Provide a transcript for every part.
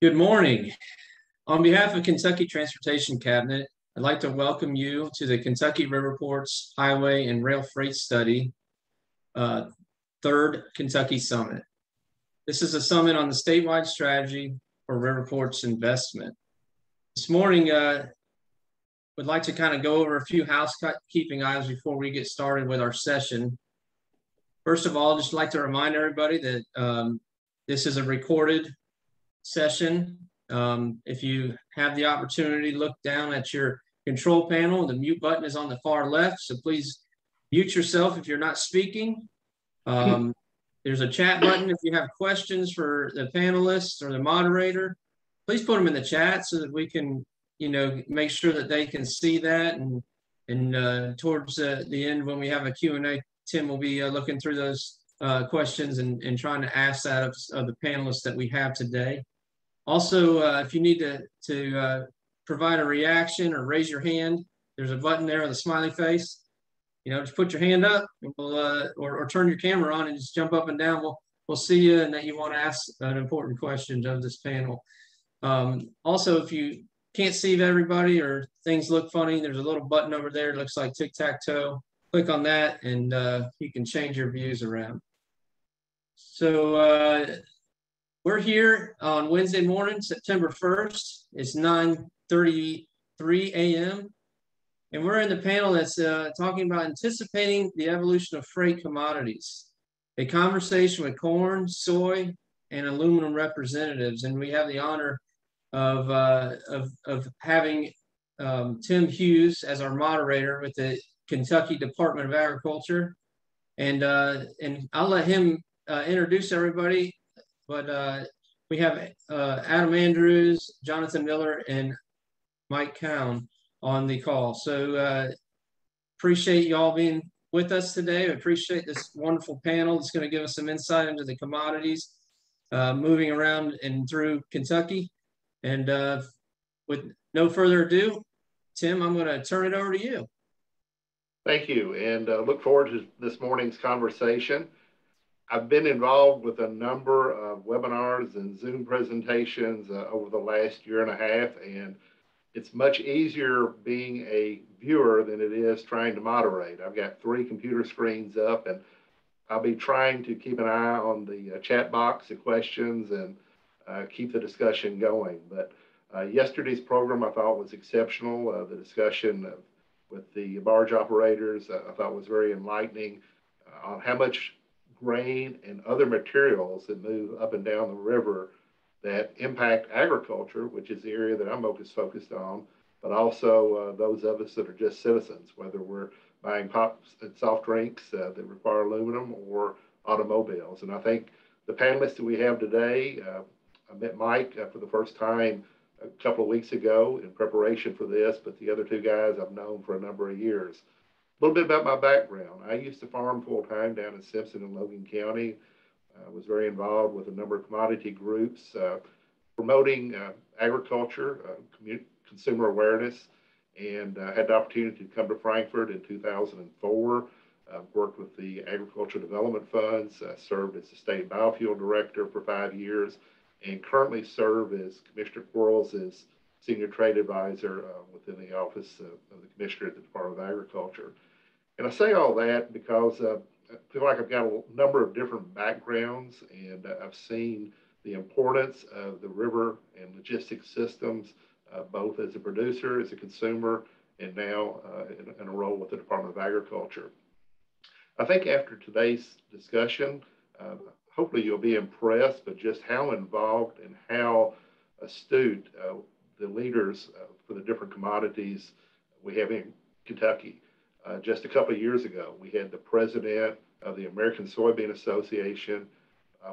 Good morning. On behalf of Kentucky Transportation Cabinet, I'd like to welcome you to the Kentucky Riverports Highway and Rail Freight Study, third Kentucky Summit. This is a summit on the statewide strategy for Riverports investment. This morning, would like to kind of go over a few housekeeping items before we get started with our session. First of all, just like to remind everybody that this is a recorded session. If you have the opportunity, look down at your control panel. The mute button is on the far left, so please mute yourself if you're not speaking. There's a chat button if you have questions for the panelists or the moderator. Please put them in the chat so that we can, make sure that they can see that. And towards the end, when we have a Q&A, Tim will be looking through those questions and trying to ask that of the panelists that we have today. Also, if you need to provide a reaction or raise your hand, there's a button there with a smiley face. Just put your hand up, and we'll, or turn your camera on and just jump up and down. We'll see you and that you want to ask an important question of this panel. Also, if you can't see everybody or things look funny, there's a little button over there. It looks like tic-tac-toe. Click on that and you can change your views around. So we're here on Wednesday morning, September 1st. It's 9:33 a.m. And we're in the panel that's talking about anticipating the evolution of freight commodities, a conversation with corn, soy, and aluminum representatives. And we have the honor of having Tim Hughes as our moderator with the Kentucky Department of Agriculture. And I'll let him introduce everybody. But we have Adam Andrews, Jonathan Miller, and Mike Cowan on the call. So appreciate you all being with us today. I appreciate this wonderful panel. It's going to give us some insight into the commodities moving around and through Kentucky. And with no further ado, Tim, I'm going to turn it over to you. Thank you, and look forward to this morning's conversation. I've been involved with a number of webinars and Zoom presentations over the last year and a half, and it's much easier being a viewer than it is trying to moderate. I've got 3 computer screens up, and I'll be trying to keep an eye on the chat box of questions and keep the discussion going. But yesterday's program I thought was exceptional. The discussion with the barge operators I thought was very enlightening on how much grain and other materials that move up and down the river that impact agriculture, which is the area that I'm most focused on, but also those of us that are just citizens, whether we're buying pops and soft drinks that require aluminum or automobiles. And I think the panelists that we have today, I met Mike for the first time a couple of weeks ago in preparation for this, but the other 2 guys I've known for a number of years. A little bit about my background. I used to farm full-time down in Simpson and Logan County. I was very involved with a number of commodity groups promoting agriculture, consumer awareness, and had the opportunity to come to Frankfurt in 2004. Worked with the Agricultural Development Funds, served as the State Biofuel Director for 5 years, and currently serve as Commissioner Quarles' Senior Trade Advisor within the Office of the Commissioner at the Department of Agriculture. And I say all that because I feel like I've got a number of different backgrounds, and I've seen the importance of the river and logistics systems, both as a producer, as a consumer, and now in a role with the Department of Agriculture. I think after today's discussion, hopefully you'll be impressed by just how involved and how astute the leaders for the different commodities we have in Kentucky. Just a couple of years ago, we had the president of the American Soybean Association,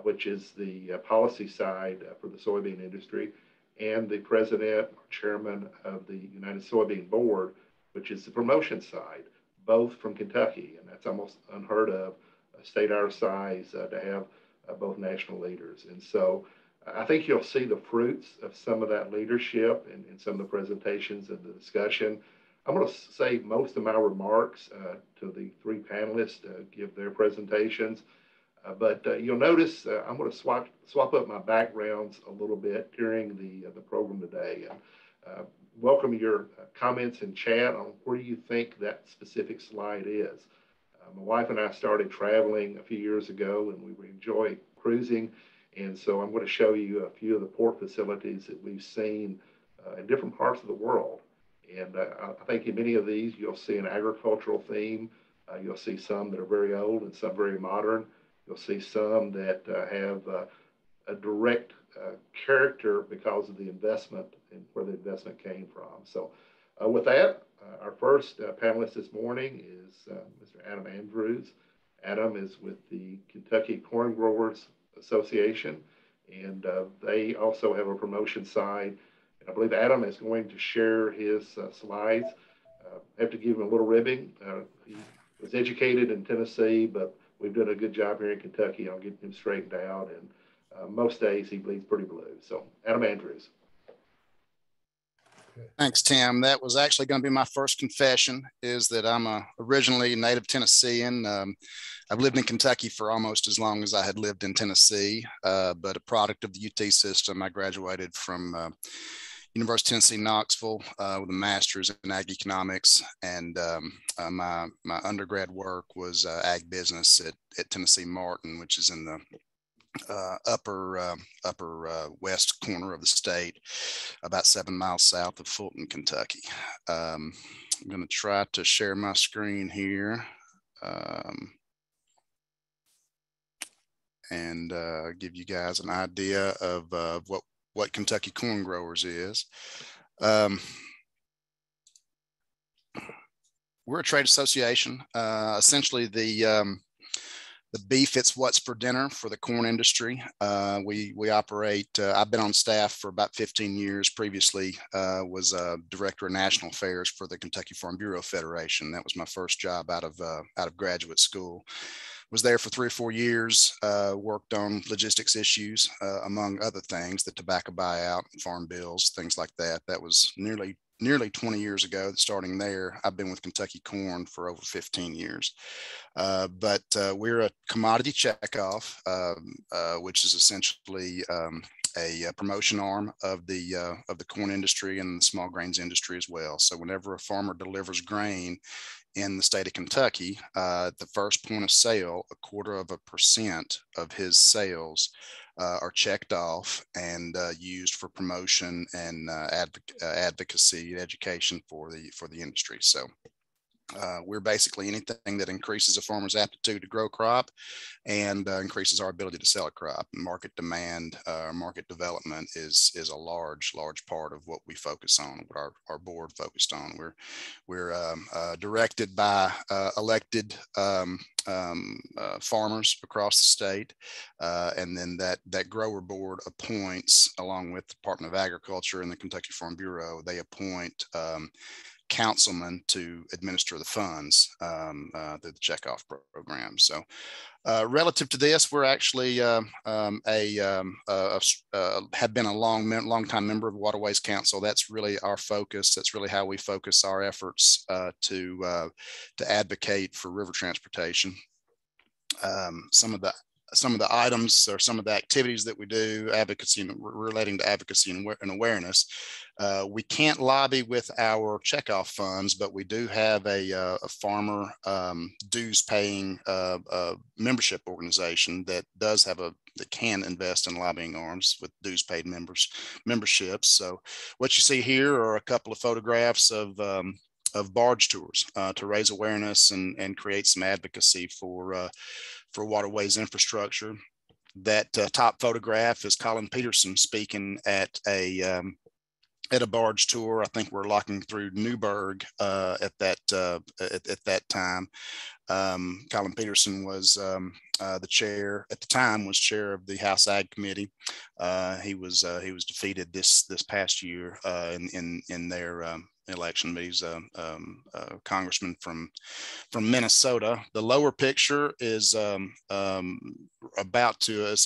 which is the policy side for the soybean industry, and the president or chairman of the United Soybean Board, which is the promotion side, both from Kentucky. And that's almost unheard of, a state our size, to have both national leaders. And so I think you'll see the fruits of some of that leadership in some of the presentations and the discussion. I'm going to save most of my remarks to the 3 panelists give their presentations. But you'll notice I'm going to swap up my backgrounds a little bit during the program today. Welcome your comments in chat on where you think that specific slide is. My wife and I started traveling a few years ago, and we enjoy cruising. And so I'm going to show you a few of the port facilities that we've seen in different parts of the world. And I think in many of these, you'll see an agricultural theme. You'll see some that are very old and some very modern. You'll see some that have a direct character because of the investment and where the investment came from. So with that, our first panelist this morning is Mr. Adam Andrews. Adam is with the Kentucky Corn Growers Association, and they also have a promotion side. And I believe Adam is going to share his slides. I have to give him a little ribbing. He was educated in Tennessee, but we've done a good job here in Kentucky on getting him straightened out. And most days he bleeds pretty blue. So Adam Andrews. Thanks, Tim. That was actually going to be my first confession, is that I'm originally a native Tennessean. I've lived in Kentucky for almost as long as I had lived in Tennessee, but a product of the UT system. I graduated from University of Tennessee, Knoxville, with a master's in ag economics, and my undergrad work was ag business at Tennessee Martin, which is in the upper west corner of the state, about 7 miles south of Fulton, Kentucky. I'm going to try to share my screen here and give you guys an idea of what Kentucky Corn Growers is. We're a trade association. Essentially, the beef, it's what's for dinner for the corn industry. We operate, I've been on staff for about 15 years. Previously was director of national affairs for the Kentucky Farm Bureau Federation. That was my first job out of graduate school. Was there for 3 or 4 years, worked on logistics issues, among other things, the tobacco buyout, farm bills, things like that. That was nearly 20 years ago. Starting there, I've been with Kentucky Corn for over 15 years. But we're a commodity checkoff, which is essentially a promotion arm of the corn industry and the small grains industry as well. So whenever a farmer delivers grain in the state of Kentucky, at the first point of sale, 0.25% of his sales are checked off and used for promotion and advocacy and education for the industry. So we're basically anything that increases a farmer's aptitude to grow crop and increases our ability to sell a crop. Market demand, market development is a large part of what we focus on, what our board focused on. We're directed by elected farmers across the state, and then that grower board appoints, along with the Department of Agriculture and the Kentucky Farm Bureau, they appoint councilmen to administer the funds through the checkoff program. So relative to this, we're actually have been a long time member of the Waterways Council. That's really our focus. That's really how we focus our efforts to advocate for river transportation. Some of the items or some of the activities that we do, advocacy relating to advocacy and awareness. We can't lobby with our checkoff funds, but we do have a farmer dues paying membership organization that does have that can invest in lobbying arms with dues paid memberships. So what you see here are a couple of photographs of barge tours to raise awareness and create some advocacy for waterways infrastructure. That top photograph is Colin Peterson speaking at a barge tour. I think we're locking through Newburgh at that time. Colin Peterson was the chair at the time, was chair of the House Ag Committee. He was defeated this past year in election, but he's a congressman from Minnesota. The lower picture is it's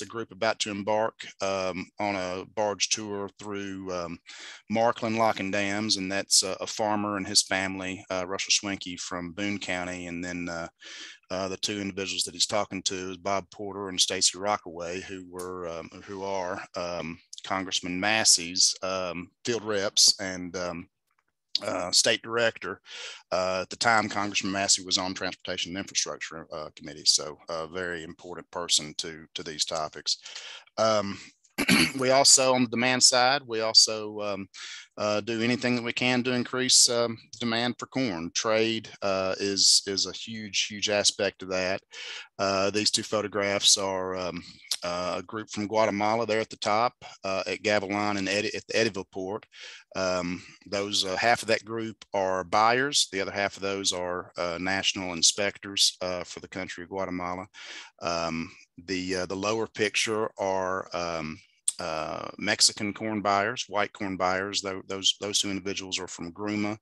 a group about to embark on a barge tour through Markland Lock and Dams, and that's a farmer and his family, Russell Schwenke from Boone County, and then the two individuals that he's talking to is Bob Porter and Stacey Rockaway, who are Congressman Massey's field reps and state director. At the time, Congressman Massey was on Transportation and Infrastructure Committee, so a very important person to these topics. We also, on the demand side, we also do anything that we can to increase demand for corn. Trade is a huge aspect of that. These two photographs are a group from Guatemala there at the top at Gavilan and at the Eddyville port. Those half of that group are buyers. The other half of those are national inspectors for the country of Guatemala. The lower picture are Mexican corn buyers, white corn buyers. Those two individuals are from Gruma,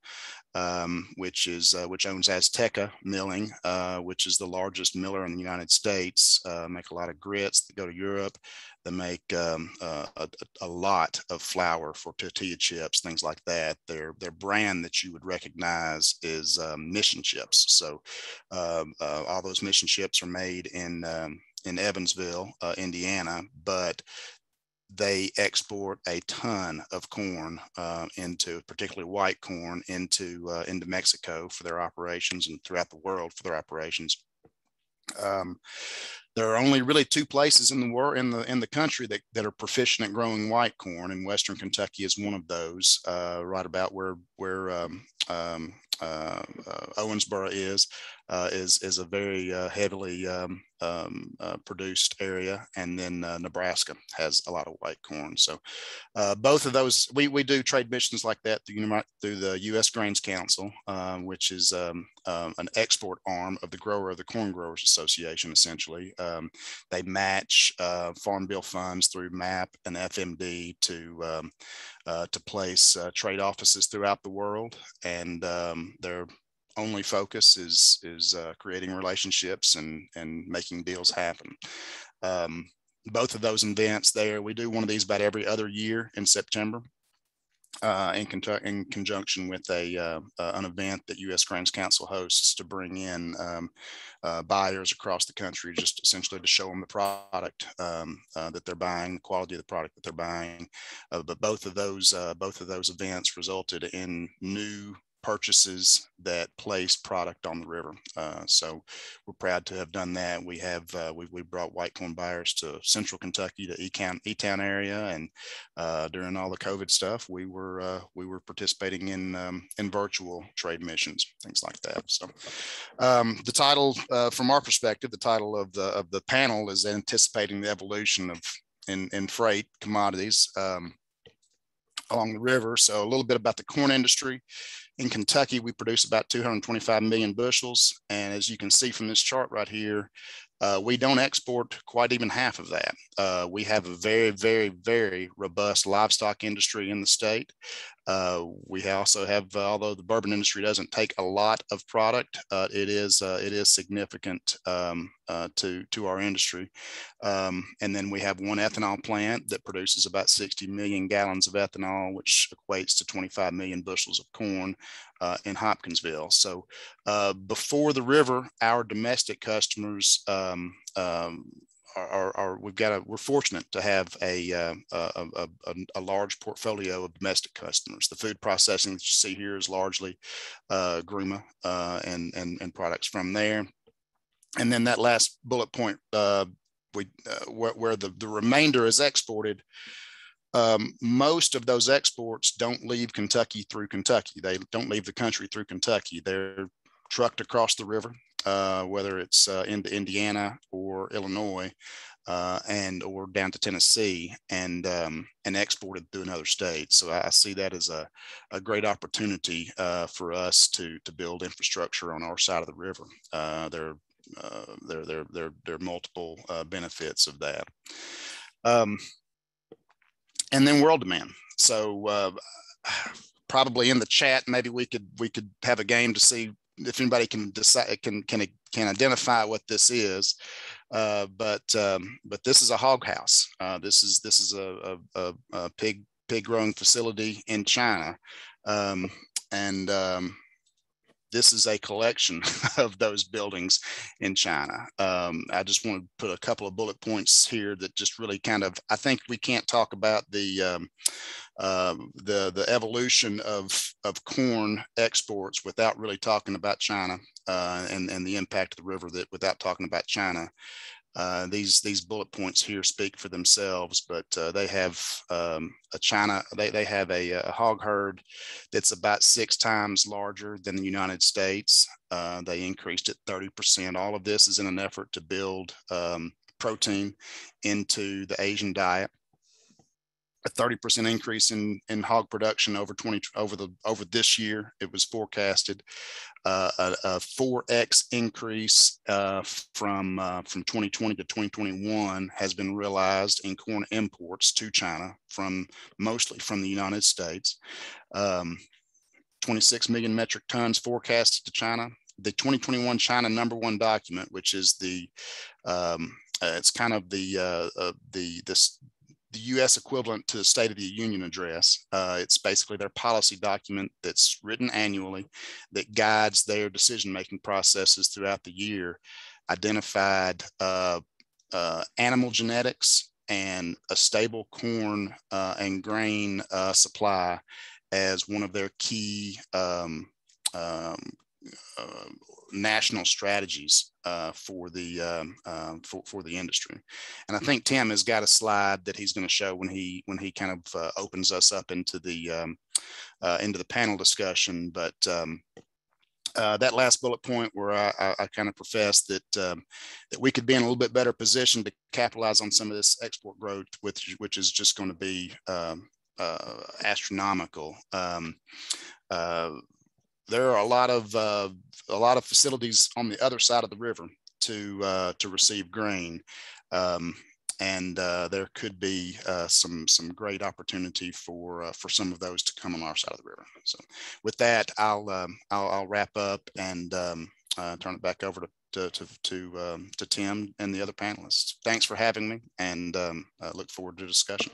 which owns Azteca Milling, which is the largest miller in the United States. Make a lot of grits that go to Europe. They make a lot of flour for tortilla chips, things like that. Their brand that you would recognize is Mission Chips. So all those Mission Chips are made in Evansville, Indiana, but they export a ton of corn particularly white corn, into Mexico for their operations and throughout the world for their operations. There are only really two places in the country that are proficient at growing white corn, and Western Kentucky is one of those. Right about where Owensboro is a very heavily produced area, and then Nebraska has a lot of white corn. So both of those, we do trade missions like that through the U.S. Grains Council, which is an export arm of the Corn Growers Association. Essentially, they match farm bill funds through MAP and FMD to place trade offices throughout the world, and their only focus is creating relationships and making deals happen. Both of those events there, we do one of these about every other year in September, in conjunction with an event that U.S. Grains Council hosts to bring in buyers across the country, just essentially to show them the product that they're buying, the quality of the product that they're buying. But both of those events resulted in new purchases that place product on the river. So we're proud to have done that. We brought white corn buyers to Central Kentucky, to E-Town area, and during all the COVID stuff, we were participating in virtual trade missions, things like that. So the title, from our perspective, the title of the panel is Anticipating the Evolution of in Freight Commodities along the river. So a little bit about the corn industry. In Kentucky, we produce about 225 million bushels. And as you can see from this chart right here, we don't export quite even half of that. We have a very, very, very robust livestock industry in the state. We also have, although the bourbon industry doesn't take a lot of product, it is significant to our industry. And then we have one ethanol plant that produces about 60 million gallons of ethanol, which equates to 25 million bushels of corn in Hopkinsville. So before the river, our domestic customers we're fortunate to have a large portfolio of domestic customers. The food processing that you see here is largely Gruma and products from there. And then that last bullet point, where the remainder is exported. Most of those exports don't leave Kentucky through Kentucky. They don't leave the country through Kentucky. They're trucked across the river, whether it's into Indiana or Illinois, or down to Tennessee, and exported through another state. So I see that as a great opportunity for us to build infrastructure on our side of the river. There are multiple benefits of that. And then world demand. So probably in the chat, maybe we could have a game to see if anybody can decide can identify what this is. But this is a hog house. This is a pig growing facility in China, and this is a collection of those buildings in China. I just want to put a couple of bullet points here that just really kind of, I think we can't talk about the evolution of corn exports without really talking about China and the impact of the river without talking about China. These bullet points here speak for themselves, but they have they have a hog herd that's about 6 times larger than the United States. They increased it 30%. All of this is in an effort to build protein into the Asian diet. A 30% increase in hog production over this year. It was forecasted a 4x increase from 2020 to 2021 has been realized in corn imports to China mostly from the United States. 26 million metric tons forecasted to China. The 2021 China #1 document, which is it's kind of the U.S. equivalent to the State of the Union address. It's basically their policy document that's written annually that guides their decision-making processes throughout the year, identified animal genetics and a stable corn and grain supply as one of their key national strategies for the industry. And I think Tim has got a slide that he's going to show when he kind of opens us up into the panel discussion. But that last bullet point where I kind of professed that we could be in a little bit better position to capitalize on some of this export growth, which is just going to be astronomical. There are a lot of facilities on the other side of the river to receive grain, and there could be some great opportunity for some of those to come on our side of the river. So, with that, I'll wrap up and turn it back over to Tim and the other panelists. Thanks for having me, and look forward to discussion.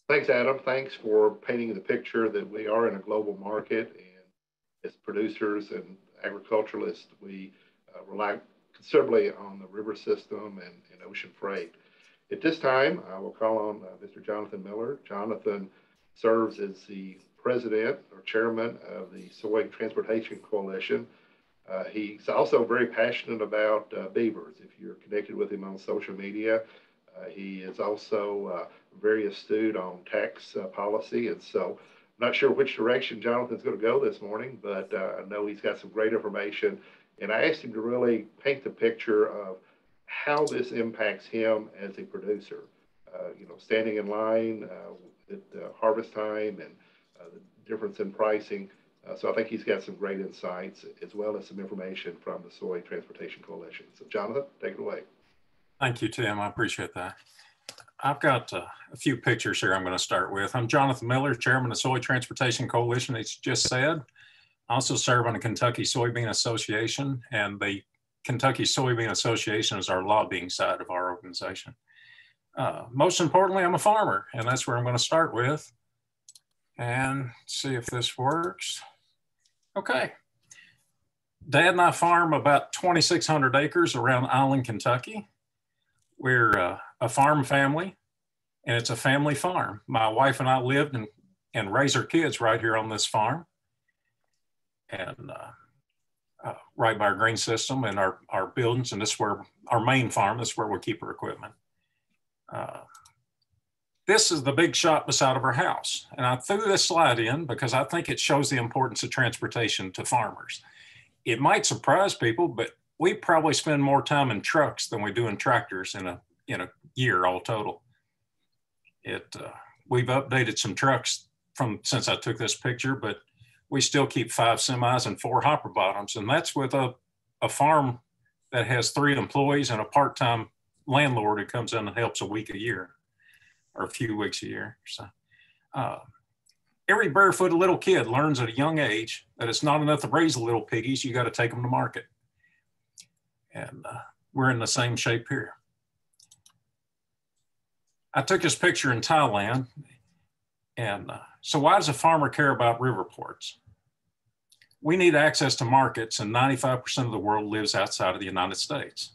Thanks, Adam. Thanks for painting the picture that we are in a global market. As producers and agriculturalists, we rely considerably on the river system and ocean freight. At this time, I will call on Mr. Jonathan Miller. Jonathan serves as the president or chairman of the Soy Transportation Coalition. He's also very passionate about beavers. If you're connected with him on social media, he is also very astute on tax policy, and so I'm not sure which direction Jonathan's going to go this morning, but I know he's got some great information. And I asked him to really paint the picture of how this impacts him as a producer. Standing in line at harvest time and the difference in pricing. So I think he's got some great insights as well as some information from the Soy Transportation Coalition. So Jonathan, take it away. Thank you, Tim. I appreciate that. I've got a few pictures here I'm going to start with. I'm Jonathan Miller, chairman of Soy Transportation Coalition, as you just said. I also serve on the Kentucky Soybean Association, and the Kentucky Soybean Association is our lobbying side of our organization. Most importantly, I'm a farmer, and that's where I'm going to start with. And see if this works. Okay. Dad and I farm about 2,600 acres around Island, Kentucky. We're a farm family, and it's a family farm. My wife and I lived and raised our kids right here on this farm, and right by our grain system and our buildings, and this is where our main farm, this is where we keep our equipment. This is the big shop beside of our house, and I threw this slide in because I think it shows the importance of transportation to farmers. It might surprise people, but we probably spend more time in trucks than we do in tractors in a year all total. We've updated some trucks since I took this picture, but we still keep 5 semis and 4 hopper bottoms, and that's with a farm that has 3 employees and a part-time landlord who comes in and helps a week a year or a few weeks a year. So every barefooted little kid learns at a young age that it's not enough to raise the little piggies, you got to take them to market. And we're in the same shape here. I took this picture in Thailand. And so why does a farmer care about riverports? We need access to markets, and 95% of the world lives outside of the United States.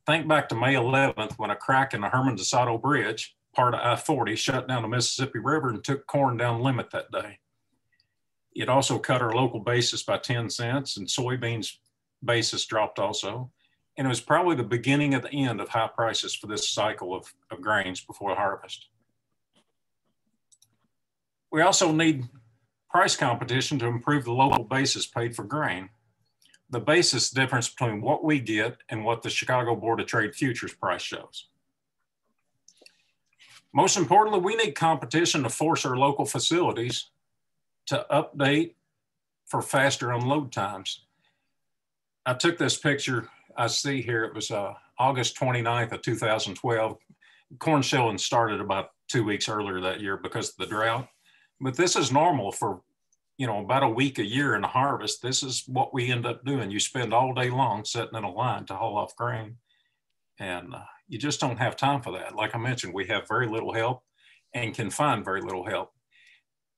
Think back to May 11th when a crack in the Herman DeSoto Bridge, part of I-40, shut down the Mississippi River and took corn down limit that day. It also cut our local basis by 10 cents, and soybeans basis dropped also. And it was probably the beginning of the end of high prices for this cycle of grains before harvest. We also need price competition to improve the local basis paid for grain. The basis difference between what we get and what the Chicago Board of Trade futures price shows. Most importantly, we need competition to force our local facilities to update for faster unload times. I took this picture I see here. It was August 29th of 2012. Corn shelling started about 2 weeks earlier that year because of the drought. But this is normal for, you know, about a week a year in the harvest. This is what we end up doing. You spend all day long sitting in a line to haul off grain. And you just don't have time for that. Like I mentioned, we have very little help and can find very little help.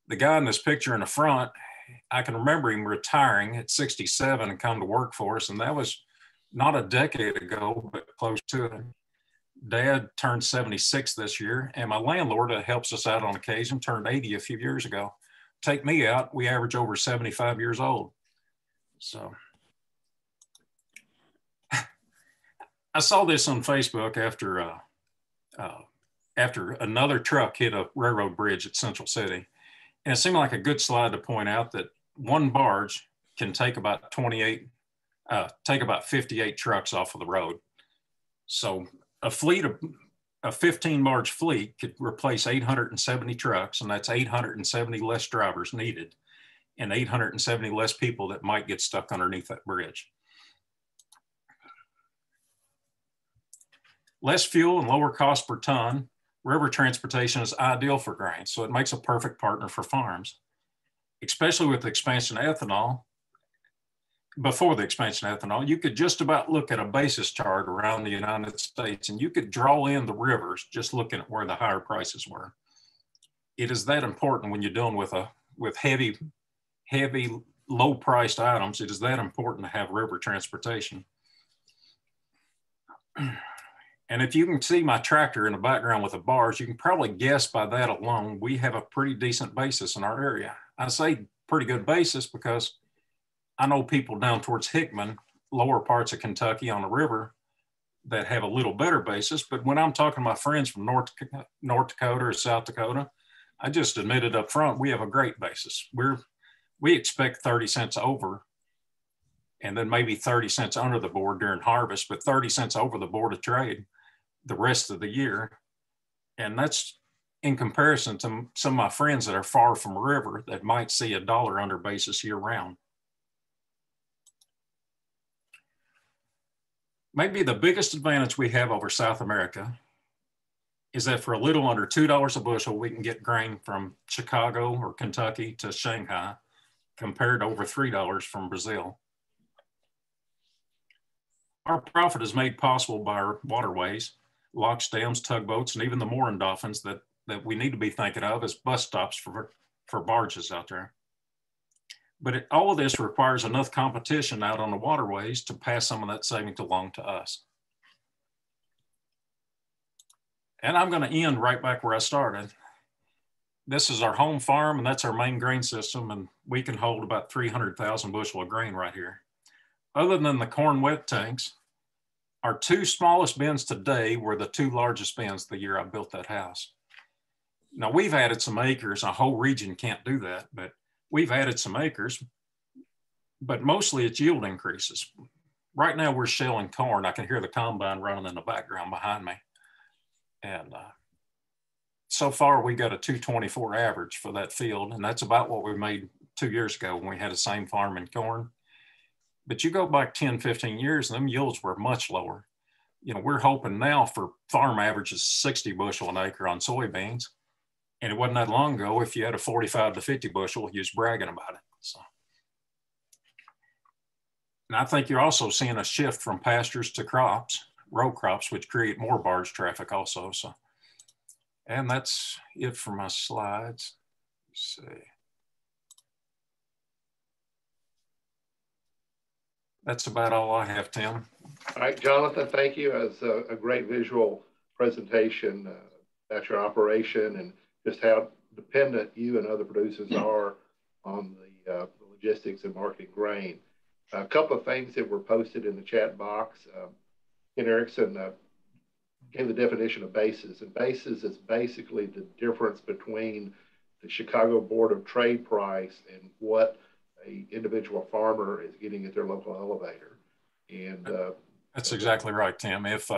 The guy in this picture in the front, I can remember him retiring at 67 and come to work for us. And that was not a decade ago, but close to it. Dad turned 76 this year, and my landlord that helps us out on occasion turned 80 a few years ago. Take me out, we average over 75 years old. So I saw this on Facebook after another truck hit a railroad bridge at Central City. And it seemed like a good slide to point out that one barge can take about 58 trucks off of the road. So a 15 barge fleet could replace 870 trucks, and that's 870 less drivers needed and 870 less people that might get stuck underneath that bridge. Less fuel and lower cost per ton, river transportation is ideal for grain, so it makes a perfect partner for farms, especially with the expansion of ethanol. Before the expansion of ethanol, you could just about look at a basis chart around the United States and you could draw in the rivers just looking at where the higher prices were. It is that important when you're dealing with heavy, low-priced items. It is that important to have river transportation. And if you can see my tractor in the background with the bars, you can probably guess by that alone, we have a pretty decent basis in our area. I say pretty good basis because I know people down towards Hickman, lower parts of Kentucky on the river that have a little better basis. But when I'm talking to my friends from North Dakota or South Dakota, I just admitted up front, we have a great basis. We expect 30 cents over and then maybe 30 cents under the board during harvest, but 30 cents over the Board of Trade the rest of the year. And that's in comparison to some of my friends that are far from a river that might see $1 under basis year round. Maybe the biggest advantage we have over South America is that for a little under $2 a bushel, we can get grain from Chicago or Kentucky to Shanghai, compared to over $3 from Brazil. Our profit is made possible by our waterways, locks, dams, tugboats, and even the mooring dolphins that we need to be thinking of as bus stops for barges out there. But all of this requires enough competition out on the waterways to pass some of that savings along to us. And I'm going to end right back where I started. This is our home farm, and that's our main grain system, and we can hold about 300,000 bushel of grain right here. Other than the corn wet tanks, our two smallest bins today were the two largest bins the year I built that house. Now, we've added some acres. A whole region can't do that, but we've added some acres, but mostly it's yield increases. Right now we're shelling corn. I can hear the combine running in the background behind me. And so far we got a 224 average for that field. And that's about what we made 2 years ago when we had the same farm in corn. But you go back 10, 15 years, and them yields were much lower. You know, we're hoping now for farm averages 60 bushel an acre on soybeans. And it wasn't that long ago, if you had a 45 to 50 bushel, you was bragging about it. So, and I think you're also seeing a shift from pastures to crops, row crops, which create more barge traffic also. So, and that's it for my slides. Let's see. That's about all I have, Tim. All right, Jonathan, thank you. As a great visual presentation about your operation and just how dependent you and other producers are on the logistics and market grain. A couple of things that were posted in the chat box. Ken Erickson gave the definition of basis, and basis is basically the difference between the Chicago Board of Trade price and what an individual farmer is getting at their local elevator. And that's exactly right, Tim. If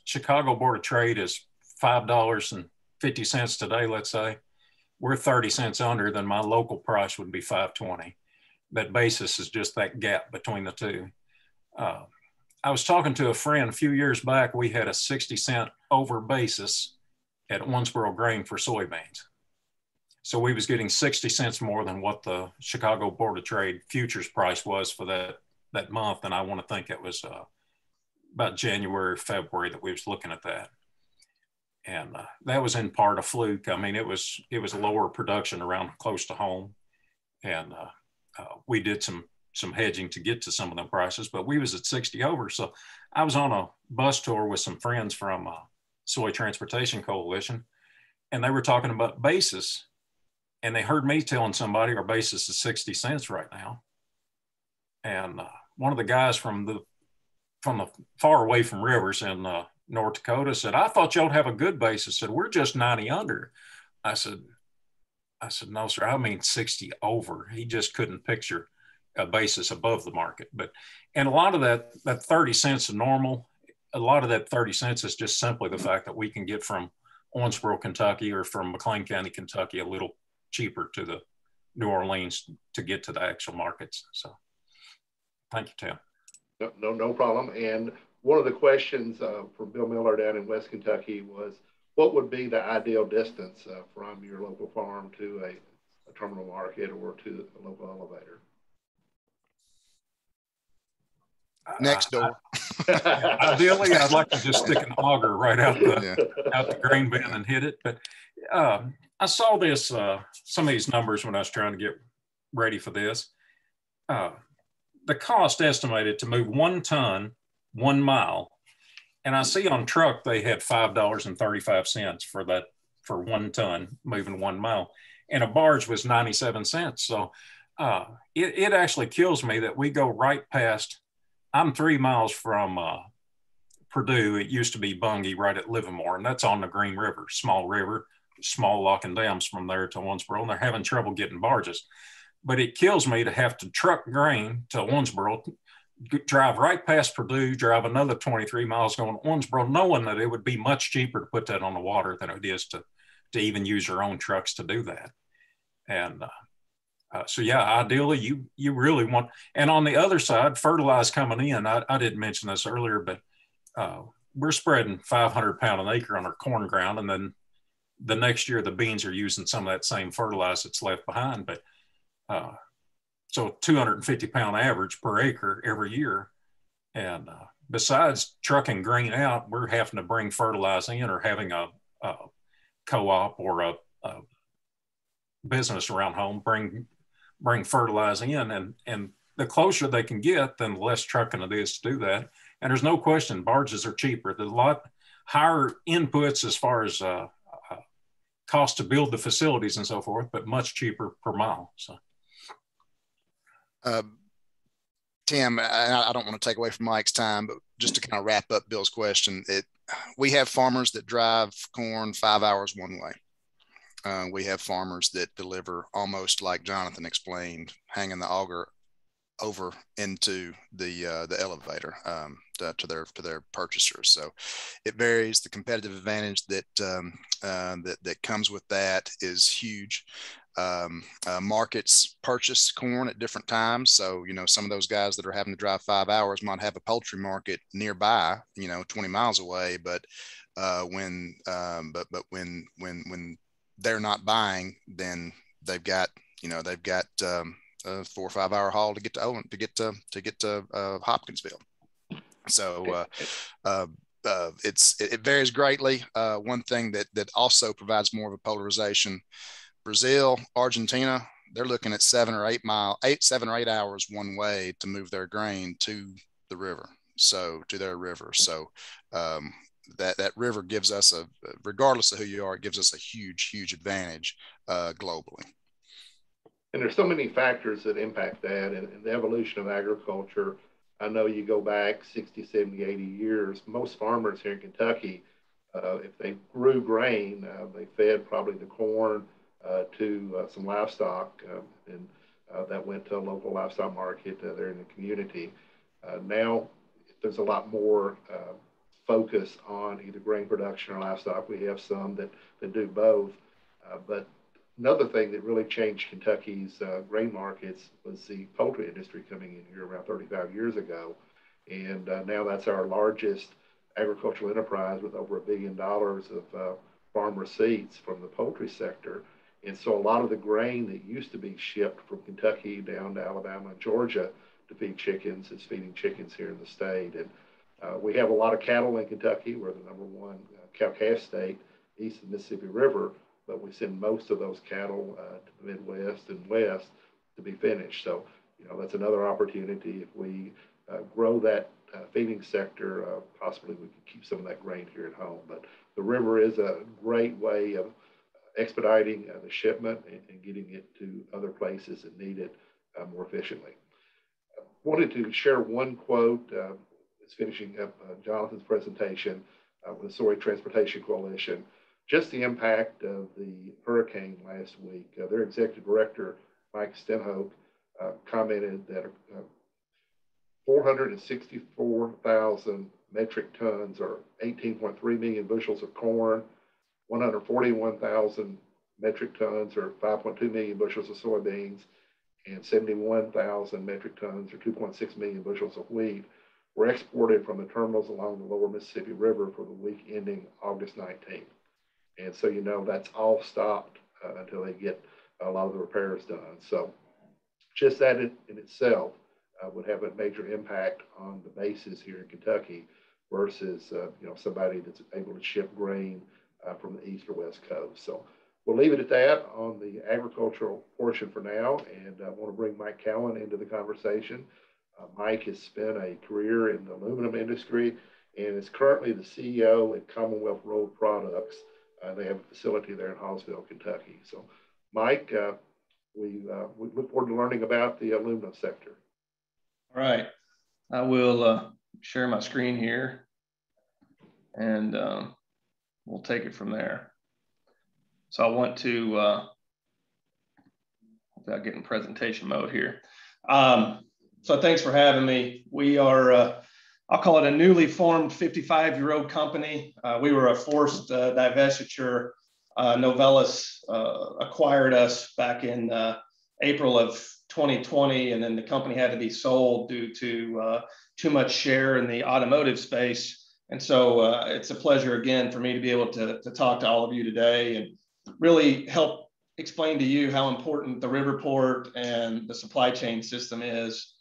Chicago Board of Trade is $5.50 today, let's say, we're 30 cents under, then my local price would be $5.20. That basis is just that gap between the two. I was talking to a friend a few years back. We had a 60-cent over basis at Owensboro Grain for soybeans. So we was getting 60 cents more than what the Chicago Board of Trade futures price was for that month. And I want to think it was about January, February that we was looking at that. And that was in part a fluke. I mean, it was lower production around close to home. And we did some hedging to get to some of the prices, but we was at 60 over. So I was on a bus tour with some friends from Soy Transportation Coalition, and they were talking about basis. And they heard me telling somebody our basis is 60 cents right now. And one of the guys from the far away from Rivers in North Dakota said, I thought y'all have a good basis. I said, we're just 90 under. I said, no, sir, I mean 60 over. He just couldn't picture a basis above the market. And a lot of that 30 cents is normal. A lot of that 30 cents is just simply the fact that we can get from Owensboro, Kentucky, or from McLean County, Kentucky, a little cheaper to the New Orleans to get to the actual markets. So thank you, Tim. No problem. And one of the questions from Bill Miller down in West Kentucky was, what would be the ideal distance from your local farm to a terminal market or to a local elevator? Next door. Ideally, I'd like to just stick an auger right out the grain bin and hit it. But I saw this, some of these numbers when I was trying to get ready for this. The cost estimated to move 1 ton, 1 mile, and I see on truck they had $5.35 for 1 ton moving 1 mile, and a barge was 97 cents. So it actually kills me that we go right past. I'm 3 miles from Purdue. It used to be Bungie right at Livermore, and that's on the Green River, small lock and dams from there to Owensboro, and they're having trouble getting barges. But it kills me to have to truck grain to Owensboro, drive right past Purdue, drive another 23 miles going to Owensboro, knowing that it would be much cheaper to put that on the water than it is to even use your own trucks to do that. And so, yeah, ideally you really want, and on the other side, fertilize coming in. I didn't mention this earlier, but we're spreading 500 pound an acre on our corn ground. And then the next year, the beans are using some of that same fertilizer that's left behind. But so 250 pound average per acre every year. And besides trucking grain out, we're having to bring fertilizer in or having a co-op or a business around home bring fertilizer in. And the closer they can get, then the less trucking it is to do that. And there's no question barges are cheaper. There's a lot higher inputs as far as cost to build the facilities and so forth, but much cheaper per mile. So. Tim, I don't want to take away from Mike's time, but just to kind of wrap up Bill's question, we have farmers that drive corn 5 hours one way. We have farmers that deliver almost like Jonathan explained, hanging the auger over into the elevator to their purchasers. So it varies. The competitive advantage that that comes with that is huge. Markets purchase corn at different times. So, some of those guys that are having to drive 5 hours might have a poultry market nearby, 20 miles away. But when they're not buying, then they've got, a 4 or 5 hour haul to get to Owen, to get to Hopkinsville. So it varies greatly. One thing that also provides more of a polarization: Brazil, Argentina, they're looking at 7 or 8 hours one way to move their grain to the river. So to their river. So that river gives us regardless of who you are, it gives us a huge advantage globally. And there's so many factors that impact that, and the evolution of agriculture. I know you go back 60, 70, 80 years, most farmers here in Kentucky, if they grew grain, they fed probably the corn to some livestock, and that went to a local livestock market there in the community. Now there's a lot more focus on either grain production or livestock. We have some that do both, but another thing that really changed Kentucky's grain markets was the poultry industry coming in here around 35 years ago. And now that's our largest agricultural enterprise with over $1 billion of farm receipts from the poultry sector. And so a lot of the grain that used to be shipped from Kentucky down to Alabama and Georgia to feed chickens is feeding chickens here in the state. And we have a lot of cattle in Kentucky. We're the #1 cow-calf state east of the Mississippi River, but we send most of those cattle to the Midwest and West to be finished. So, that's another opportunity. If we grow that feeding sector, possibly we could keep some of that grain here at home. But the river is a great way of expediting the shipment and getting it to other places that need it more efficiently. I wanted to share one quote. It's finishing up Jonathan's presentation with the Soy Transportation Coalition. Just the impact of the hurricane last week. Their executive director, Mike Stenhope, commented that 464,000 metric tons, or 18.3 million bushels of corn, 141,000 metric tons, or 5.2 million bushels of soybeans, and 71,000 metric tons, or 2.6 million bushels of wheat were exported from the terminals along the lower Mississippi River for the week ending August 19th. And so, that's all stopped until they get a lot of the repairs done. So just that in itself would have a major impact on the bases here in Kentucky versus, somebody that's able to ship grain from the East or West Coast. So we'll leave it at that on the agricultural portion for now. And I want to bring Mike Cowan into the conversation. Mike has spent a career in the aluminum industry and is currently the CEO at Commonwealth Rolled Products. They have a facility there in Hallsville, Kentucky. So, Mike, we look forward to learning about the aluminum sector. All right. I will share my screen here, and we'll take it from there. So I want to, without getting presentation mode here. So thanks for having me. We are, I'll call it a newly formed 55-year-old company. We were a forced divestiture. Novellus acquired us back in April of 2020, and then the company had to be sold due to too much share in the automotive space. And so it's a pleasure again for me to be able to talk to all of you today and really help explain to you how important the Riverport and the supply chain system is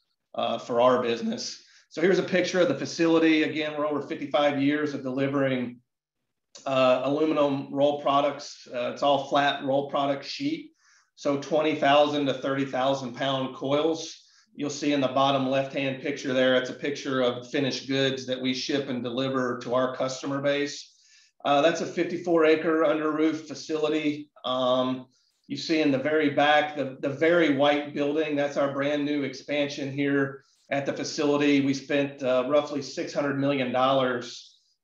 for our business. So here's a picture of the facility. Again, we're over 55 years of delivering aluminum roll products. It's all flat roll product sheet. So 20,000 to 30,000 pound coils. You'll see in the bottom left-hand picture there, it's a picture of finished goods that we ship and deliver to our customer base. That's a 54-acre under roof facility. You see in the very back, the very white building, that's our brand new expansion here at the facility. We spent roughly $600 million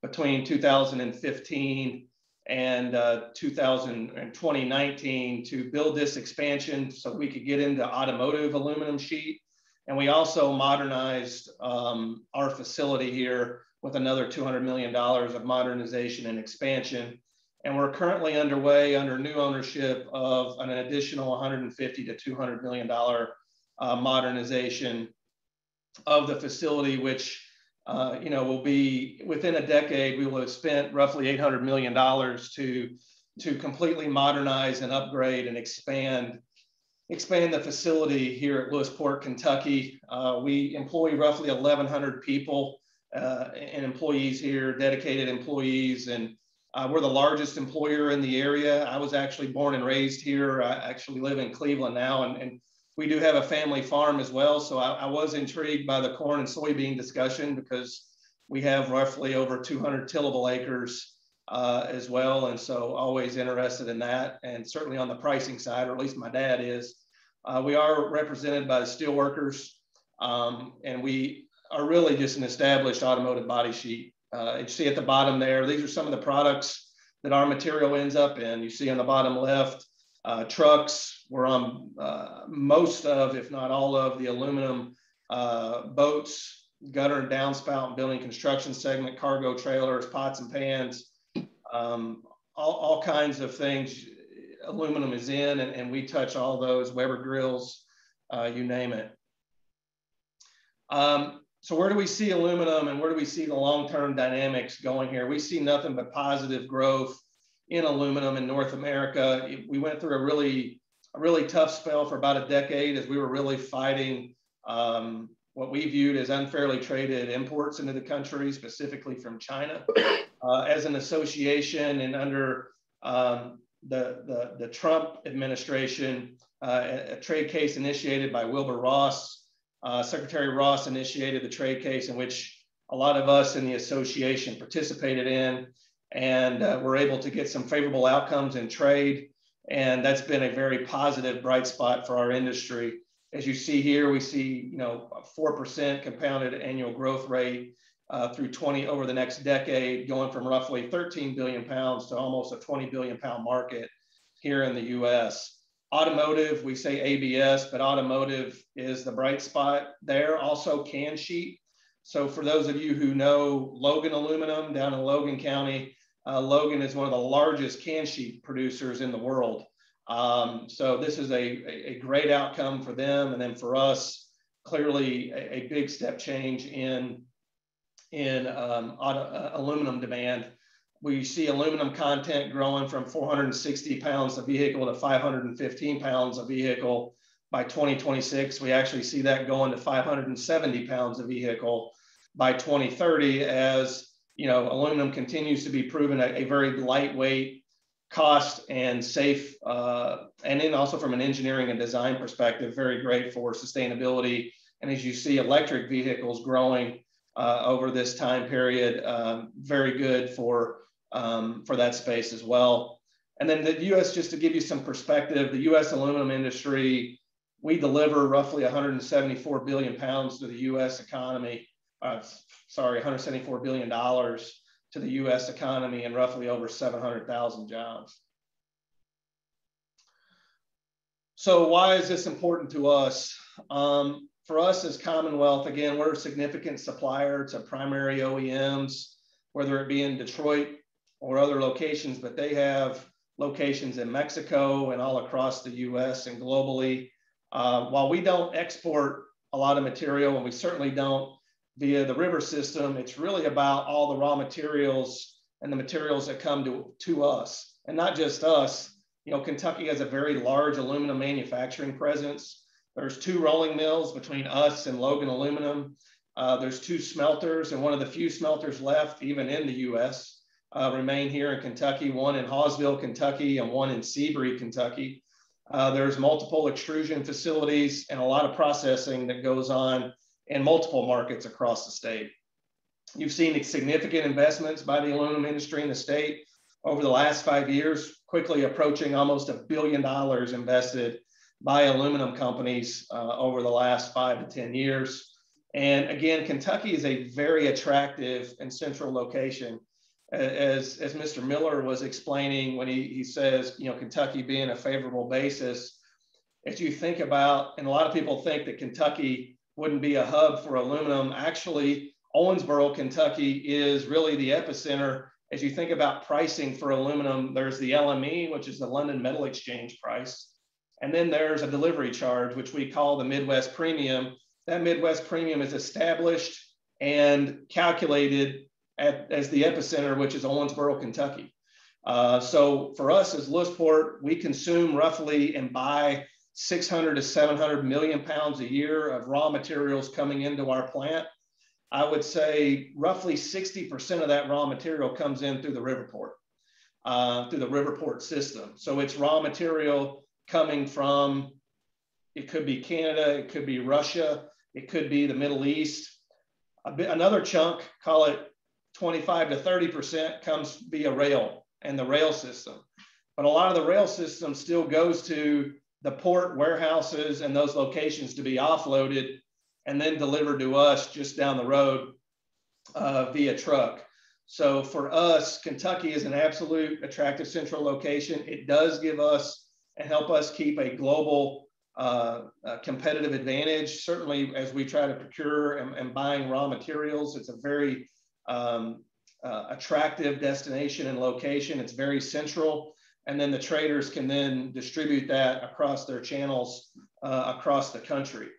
between 2015 and 2019 to build this expansion so we could get into automotive aluminum sheet. And we also modernized our facility here with another $200 million of modernization and expansion. And we're currently underway under new ownership of an additional $150 to $200 million modernization of the facility, which will be within a decade. We will have spent roughly $800 million to to completely modernize and upgrade and expand the facility here at Lewisport, Kentucky. We employ roughly 1,100 people and employees here, dedicated employees, and we're the largest employer in the area. I was actually born and raised here. I actually live in Cleveland now, and we do have a family farm as well. So I was intrigued by the corn and soybean discussion because we have roughly over 200 tillable acres as well. And so always interested in that, and certainly on the pricing side, or at least my dad is. We are represented by the steelworkers, and we are really just an established automotive body sheet. You see at the bottom there, these are some of the products that our material ends up in. You see on the bottom left, trucks. We're on most of, if not all of, the aluminum boats, gutter and downspout and building construction segment, cargo trailers, pots and pans, all kinds of things. Aluminum is in, and we touch all those, Weber grills, you name it. So where do we see aluminum, and where do we see the long-term dynamics going here? We see nothing but positive growth in aluminum in North America. We went through a really tough spell for about a decade as we were really fighting what we viewed as unfairly traded imports into the country, specifically from China. As an association and under the Trump administration, a trade case initiated by Wilbur Ross, Secretary Ross initiated the trade case in which a lot of us in the association participated in, and were able to get some favorable outcomes in trade. And that's been a very positive bright spot for our industry. As you see here, we see, a 4% compounded annual growth rate through over the next decade, going from roughly 13 billion pounds to almost a 20 billion pound market here in the US. Automotive, we say ABS, but automotive is the bright spot there. Also can sheet. So for those of you who know Logan Aluminum down in Logan County, Logan is one of the largest can sheet producers in the world. So this is a great outcome for them. And then for us, clearly a big step change in aluminum demand. We see aluminum content growing from 460 pounds a vehicle to 515 pounds a vehicle by 2026. We actually see that going to 570 pounds a vehicle by 2030 as, aluminum continues to be proven a very lightweight, cost and safe, and then also from an engineering and design perspective, very great for sustainability. And as you see electric vehicles growing over this time period, very good for that space as well. And then the US, just to give you some perspective, the US aluminum industry, we deliver roughly 174 billion pounds to the US economy, $174 billion to the US economy, and roughly over 700,000 jobs. So why is this important to us? For us as Commonwealth, again, we're a significant supplier to primary OEMs, whether it be in Detroit or other locations, but they have locations in Mexico and all across the US and globally. While we don't export a lot of material, and we certainly don't via the river system, it's really about all the raw materials and the materials that come to us, and not just us. Kentucky has a very large aluminum manufacturing presence. There's 2 rolling mills between us and Logan Aluminum. There's 2 smelters, and one of the few smelters left, even in the US, remain here in Kentucky, one in Hawesville, Kentucky, and one in Seabury, Kentucky. There's multiple extrusion facilities and a lot of processing that goes on in multiple markets across the state. You've seen significant investments by the aluminum industry in the state over the last 5 years, quickly approaching almost $1 billion invested by aluminum companies over the last 5 to 10 years. And again, Kentucky is a very attractive and central location. As Mr. Miller was explaining when he says, Kentucky being a favorable basis, as you think about, and a lot of people think that Kentucky wouldn't be a hub for aluminum. Actually, Owensboro, Kentucky is really the epicenter. As you think about pricing for aluminum, there's the LME, which is the London Metal Exchange price. And then there's a delivery charge, which we call the Midwest Premium. That Midwest Premium is established and calculated as the epicenter, which is Owensboro, Kentucky. So for us as Lewisport, we consume roughly and buy 600 to 700 million pounds a year of raw materials coming into our plant. I would say roughly 60% of that raw material comes in through the Riverport, through the Riverport system. So it's raw material coming from, it could be Canada, it could be Russia, it could be the Middle East. Another chunk, call it 25 to 30%, comes via rail and the rail system. But a lot of the rail system still goes to the port warehouses and those locations to be offloaded and then delivered to us just down the road via truck. So for us, Kentucky is an absolute attractive central location. It does give us and help us keep a global competitive advantage. Certainly as we try to procure and buying raw materials, it's a very attractive destination and location. It's very central. And then the traders can then distribute that across their channels across the country.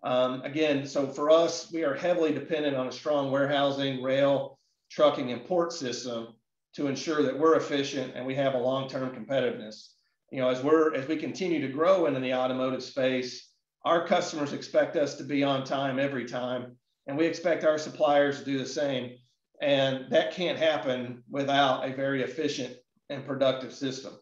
Again, so for us, we are heavily dependent on a strong warehousing, rail, trucking, and port system to ensure that we're efficient and we have a long-term competitiveness. You know, as we continue to grow into the automotive space, our customers expect us to be on time every time, and we expect our suppliers to do the same. And that can't happen without a very efficient and productive system.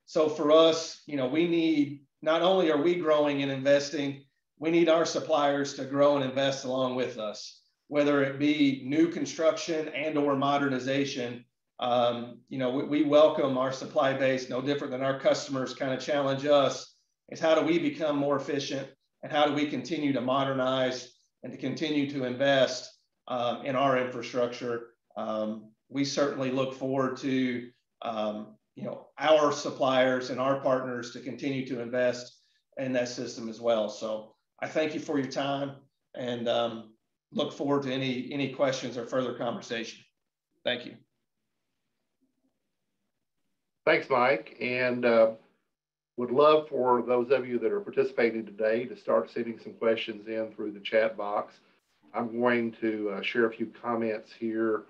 So for us, you know, we need, not only are we growing and investing, we need our suppliers to grow and invest along with us, whether it be new construction and or modernization. You know, we welcome our supply base, no different than our customers kind of challenge us, is how do we become more efficient and how do we continue to modernize and to continue to invest in our infrastructure. We certainly look forward to you know, our suppliers and our partners to continue to invest in that system as well. So I thank you for your time and look forward to any questions or further conversation. Thank you. Thanks, Mike. And would love for those of you that are participating today to start sending some questions in through the chat box. I'm going to share a few comments here.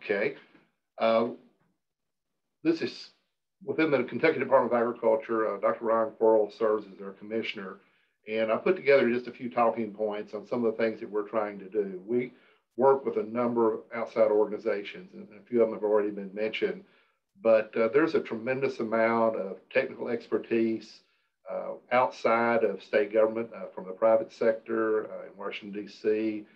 Okay. This is within the Kentucky Department of Agriculture. Dr. Ryan Quarles serves as our commissioner. And I put together just a few talking points on some of the things that we're trying to do. We work with a number of outside organizations, and a few of them have already been mentioned. But there's a tremendous amount of technical expertise outside of state government, from the private sector in Washington, D.C.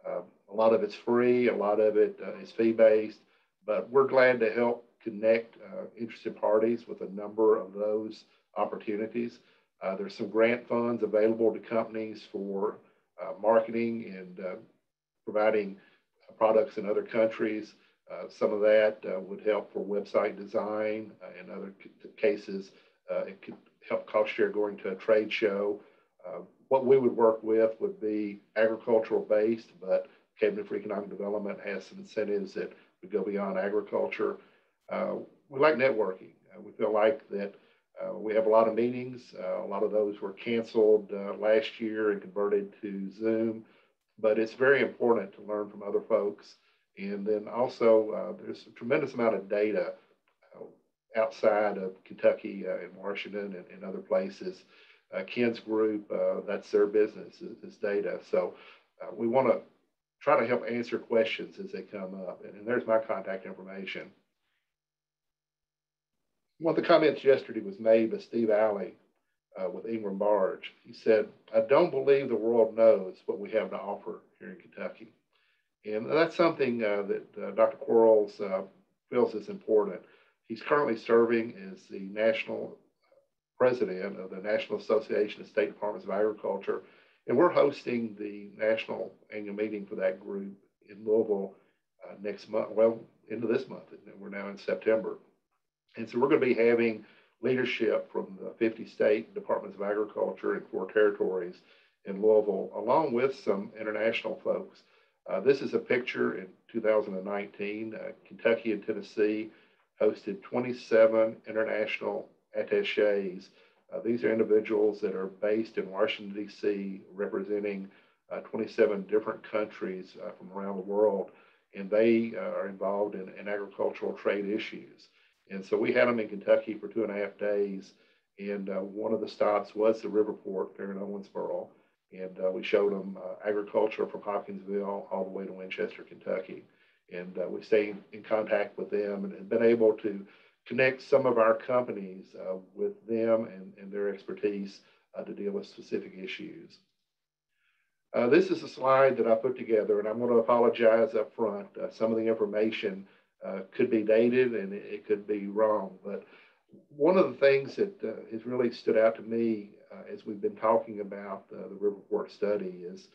A lot of it's free, a lot of it is fee-based, but we're glad to help connect interested parties with a number of those opportunities. There's some grant funds available to companies for marketing and providing products in other countries. Some of that would help for website design. In other cases, it could help cost share going to a trade show. What we would work with would be agricultural based, but Cabinet for Economic Development has some incentives that would go beyond agriculture. We like networking. We feel like that we have a lot of meetings. A lot of those were canceled last year and converted to Zoom, but it's very important to learn from other folks. And then also there's a tremendous amount of data outside of Kentucky and Washington and other places. Ken's group, that's their business, is data. So we want to try to help answer questions as they come up. And there's my contact information. One of the comments yesterday was made by Steve Alley with Ingram Barge. He said, "I don't believe the world knows what we have to offer here in Kentucky." And that's something that Dr. Quarles feels is important. He's currently serving as the national president of the National Association of State Departments of Agriculture. And we're hosting the national annual meeting for that group in Louisville next month, well, into this month. We're now in September. And so we're going to be having leadership from the 50 state departments of agriculture and 4 territories in Louisville, along with some international folks. This is a picture in 2019. Kentucky and Tennessee hosted 27 international attaches. These are individuals that are based in Washington, D.C., representing 27 different countries from around the world, and they are involved in agricultural trade issues. And so we had them in Kentucky for 2.5 days, and one of the stops was the Riverport there in Owensboro, and we showed them agriculture from Hopkinsville all the way to Winchester, Kentucky. And we stayed in contact with them and have been able to connect some of our companies with them and their expertise to deal with specific issues. This is a slide that I put together, and I'm going to apologize up front. Some of the information could be dated and it could be wrong, but one of the things that has really stood out to me as we've been talking about the Riverport study is,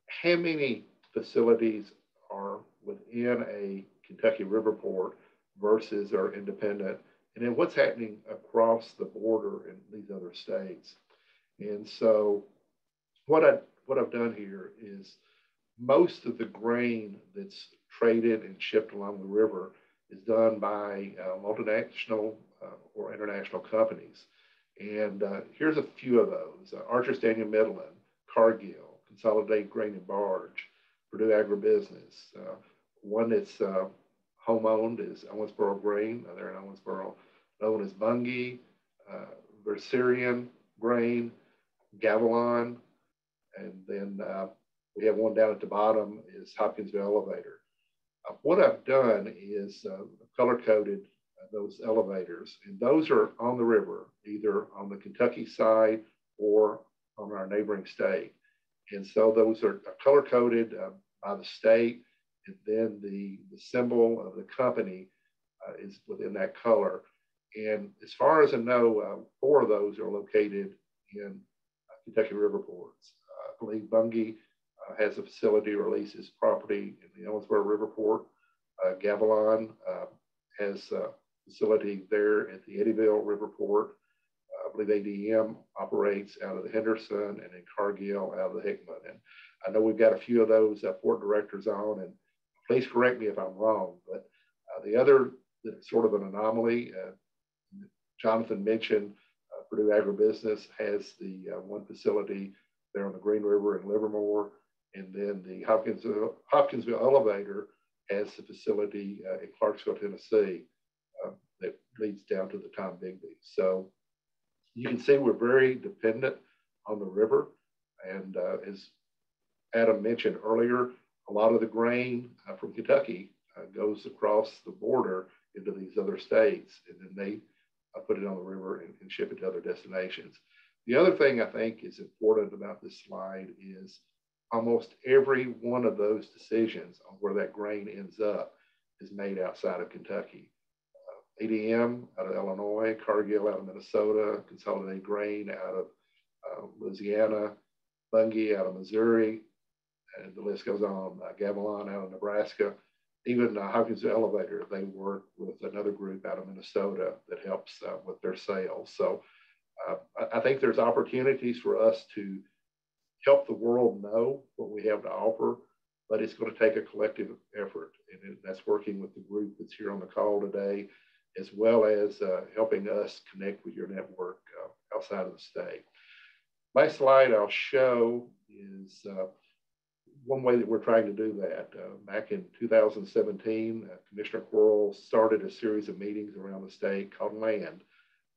how many facilities are within a Kentucky Riverport versus are independent, and then what's happening across the border in these other states. And so what I've done here is most of the grain that's traded and shipped along the river is done by multinational or international companies. And here's a few of those: Archer Daniel Midland, Cargill, Consolidated Grain and Barge, Purdue Agribusiness. One that's home-owned is Owensboro Grain. They're in Owensboro. Another one is Bunge, Verserian Grain, Gavilon, and then we have one down at the bottom is Hopkinsville Elevator. What I've done is color-coded those elevators, and those are on the river, either on the Kentucky side or on our neighboring state. And so those are color-coded by the state, and then the symbol of the company is within that color. And as far as I know, 4 of those are located in Kentucky Riverports. I believe Bunge has a facility or leases property in the Owensboro Riverport. Gavilon has a facility there at the Eddyville Riverport. I believe ADM operates out of the Henderson, and then Cargill out of the Hickman. And I know we've got a few of those port directors on, and please correct me if I'm wrong, but the other that's sort of an anomaly, Jonathan mentioned Purdue Agribusiness has the one facility there on the Green River in Livermore, and then the Hopkinsville Elevator has the facility in Clarksville, Tennessee, that leads down to the Tom Bigby. So you can see we're very dependent on the river, and as Adam mentioned earlier, a lot of the grain from Kentucky goes across the border into these other states, and then they put it on the river and ship it to other destinations. The other thing I think is important about this slide is almost every one of those decisions on where that grain ends up is made outside of Kentucky. ADM out of Illinois, Cargill out of Minnesota, Consolidated Grain out of Louisiana, Bunge out of Missouri, and the list goes on. Gavilon out of Nebraska. Even Hopkinsville Elevator, they work with another group out of Minnesota that helps with their sales. So I think there's opportunities for us to help the world know what we have to offer, but it's going to take a collective effort. And that's working with the group that's here on the call today, as well as helping us connect with your network outside of the state. My slide I'll show is one way that we're trying to do that. Back in 2017, Commissioner Quarles started a series of meetings around the state called LAND,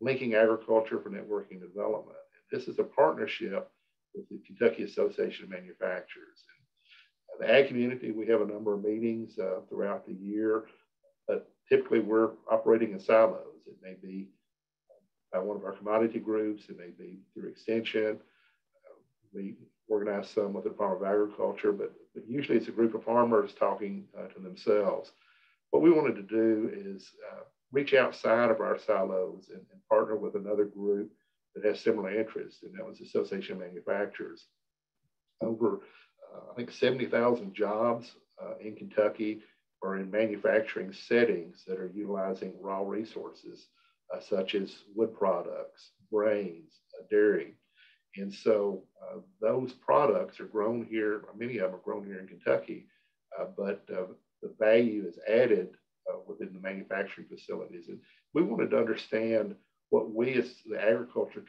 Linking Agriculture for Networking Development. And this is a partnership with the Kentucky Association of Manufacturers. And the ag community, we have a number of meetings throughout the year, but typically we're operating in silos. It may be by one of our commodity groups, it may be through extension. We organize some with the Department of Agriculture, but usually it's a group of farmers talking to themselves. What we wanted to do is reach outside of our silos and partner with another group that has similar interests, and that was the Association of Manufacturers. Over, I think, 70,000 jobs in Kentucky are in manufacturing settings that are utilizing raw resources, such as wood products, grains, dairy. And so those products are grown here. Many of them are grown here in Kentucky, but the value is added within the manufacturing facilities. And we wanted to understand what we as the agriculture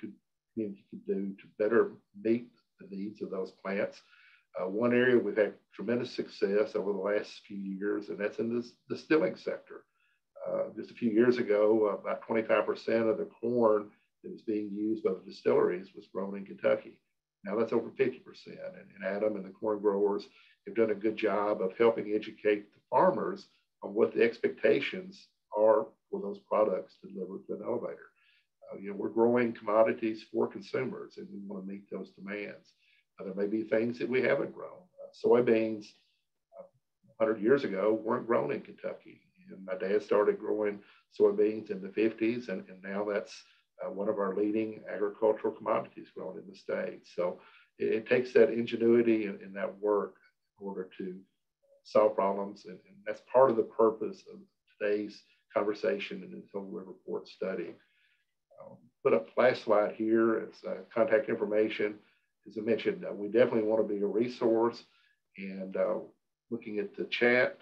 community could do to better meet the needs of those plants. One area we've had tremendous success over the last few years, and that's in the distilling sector. Just a few years ago, about 25% of the corn that was being used by the distilleries was grown in Kentucky. Now that's over 50%. And Adam and the corn growers have done a good job of helping educate the farmers on what the expectations are for those products delivered to an elevator. We're growing commodities for consumers, and we want to meet those demands. There may be things that we haven't grown. Soybeans 100 years ago weren't grown in Kentucky. And my dad started growing soybeans in the 50s, and now that's one of our leading agricultural commodities grown in the state. So it takes that ingenuity and that work in order to solve problems. And that's part of the purpose of today's conversation and the Riverport study. Put up last slide here as contact information. As I mentioned, we definitely want to be a resource. And looking at the chat,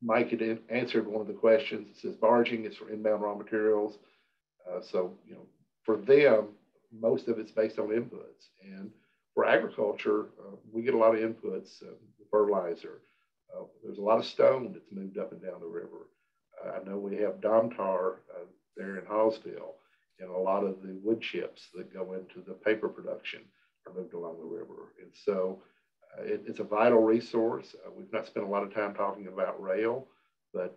Mike had answered one of the questions. It says barging is for inbound raw materials. So, for them, most of it's based on inputs. And for agriculture, we get a lot of inputs, fertilizer. There's a lot of stone that's moved up and down the river. I know we have Domtar there in Hallsville, and a lot of the wood chips that go into the paper production are moved along the river. And so it's a vital resource. We've not spent a lot of time talking about rail, but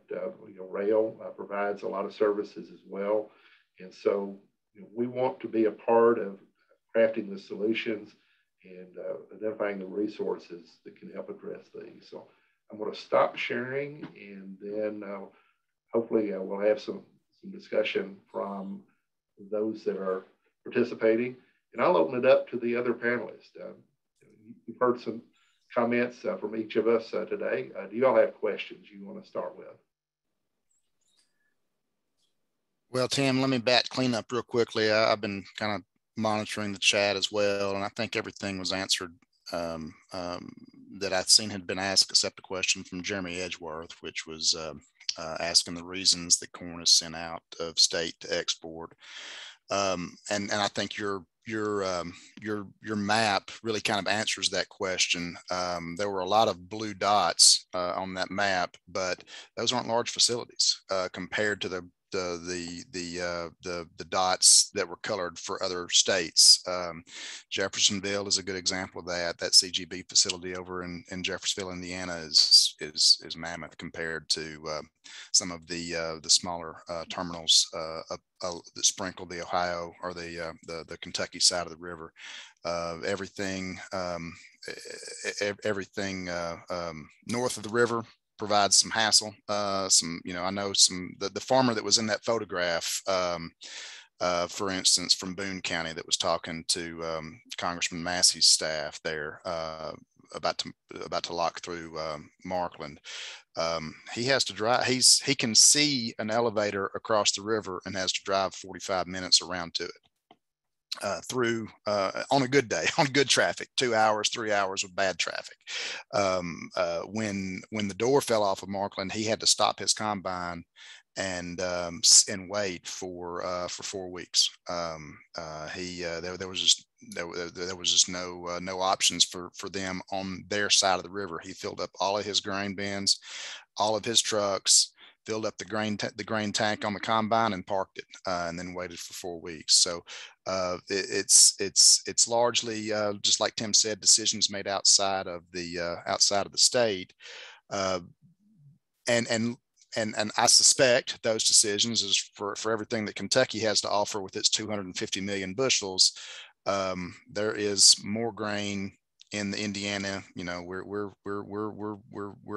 rail provides a lot of services as well. And so we want to be a part of crafting the solutions and identifying the resources that can help address these. So I'm going to stop sharing, and then hopefully we'll have some discussion from those that are participating, and I'll open it up to the other panelists. You've heard some comments from each of us today. Do you all have questions you want to start with? Well, Tim, let me clean up real quickly. I've been kind of monitoring the chat as well, and I think everything was answered that I'd seen had been asked, except a question from Jeremy Edgeworth, which was asking the reasons that corn is sent out of state to export. And I think your map really kind of answers that question. There were a lot of blue dots on that map, but those aren't large facilities compared to the dots that were colored for other states. Jeffersonville is a good example of that. That CGB facility over in Jeffersonville, Indiana, is mammoth compared to some of the smaller terminals that sprinkle the Ohio or the Kentucky side of the river. Everything north of the river provides some hassle. I know the farmer that was in that photograph, for instance, from Boone County, that was talking to Congressman Massey's staff there about to lock through Markland. He has to drive. He can see an elevator across the river and has to drive 45 minutes around to it. Through on a good day, on good traffic, 2 hours, 3 hours with bad traffic. When the door fell off of Markland, he had to stop his combine and wait for 4 weeks. There was just no options for them on their side of the river. He filled up all of his grain bins, all of his trucks, filled up the grain tank on the combine and parked it, and then waited for 4 weeks. So it's largely just like Tim said, decisions made outside of the state, and I suspect those decisions is for everything that Kentucky has to offer with its 250 million bushels. There is more grain in the Indiana. We're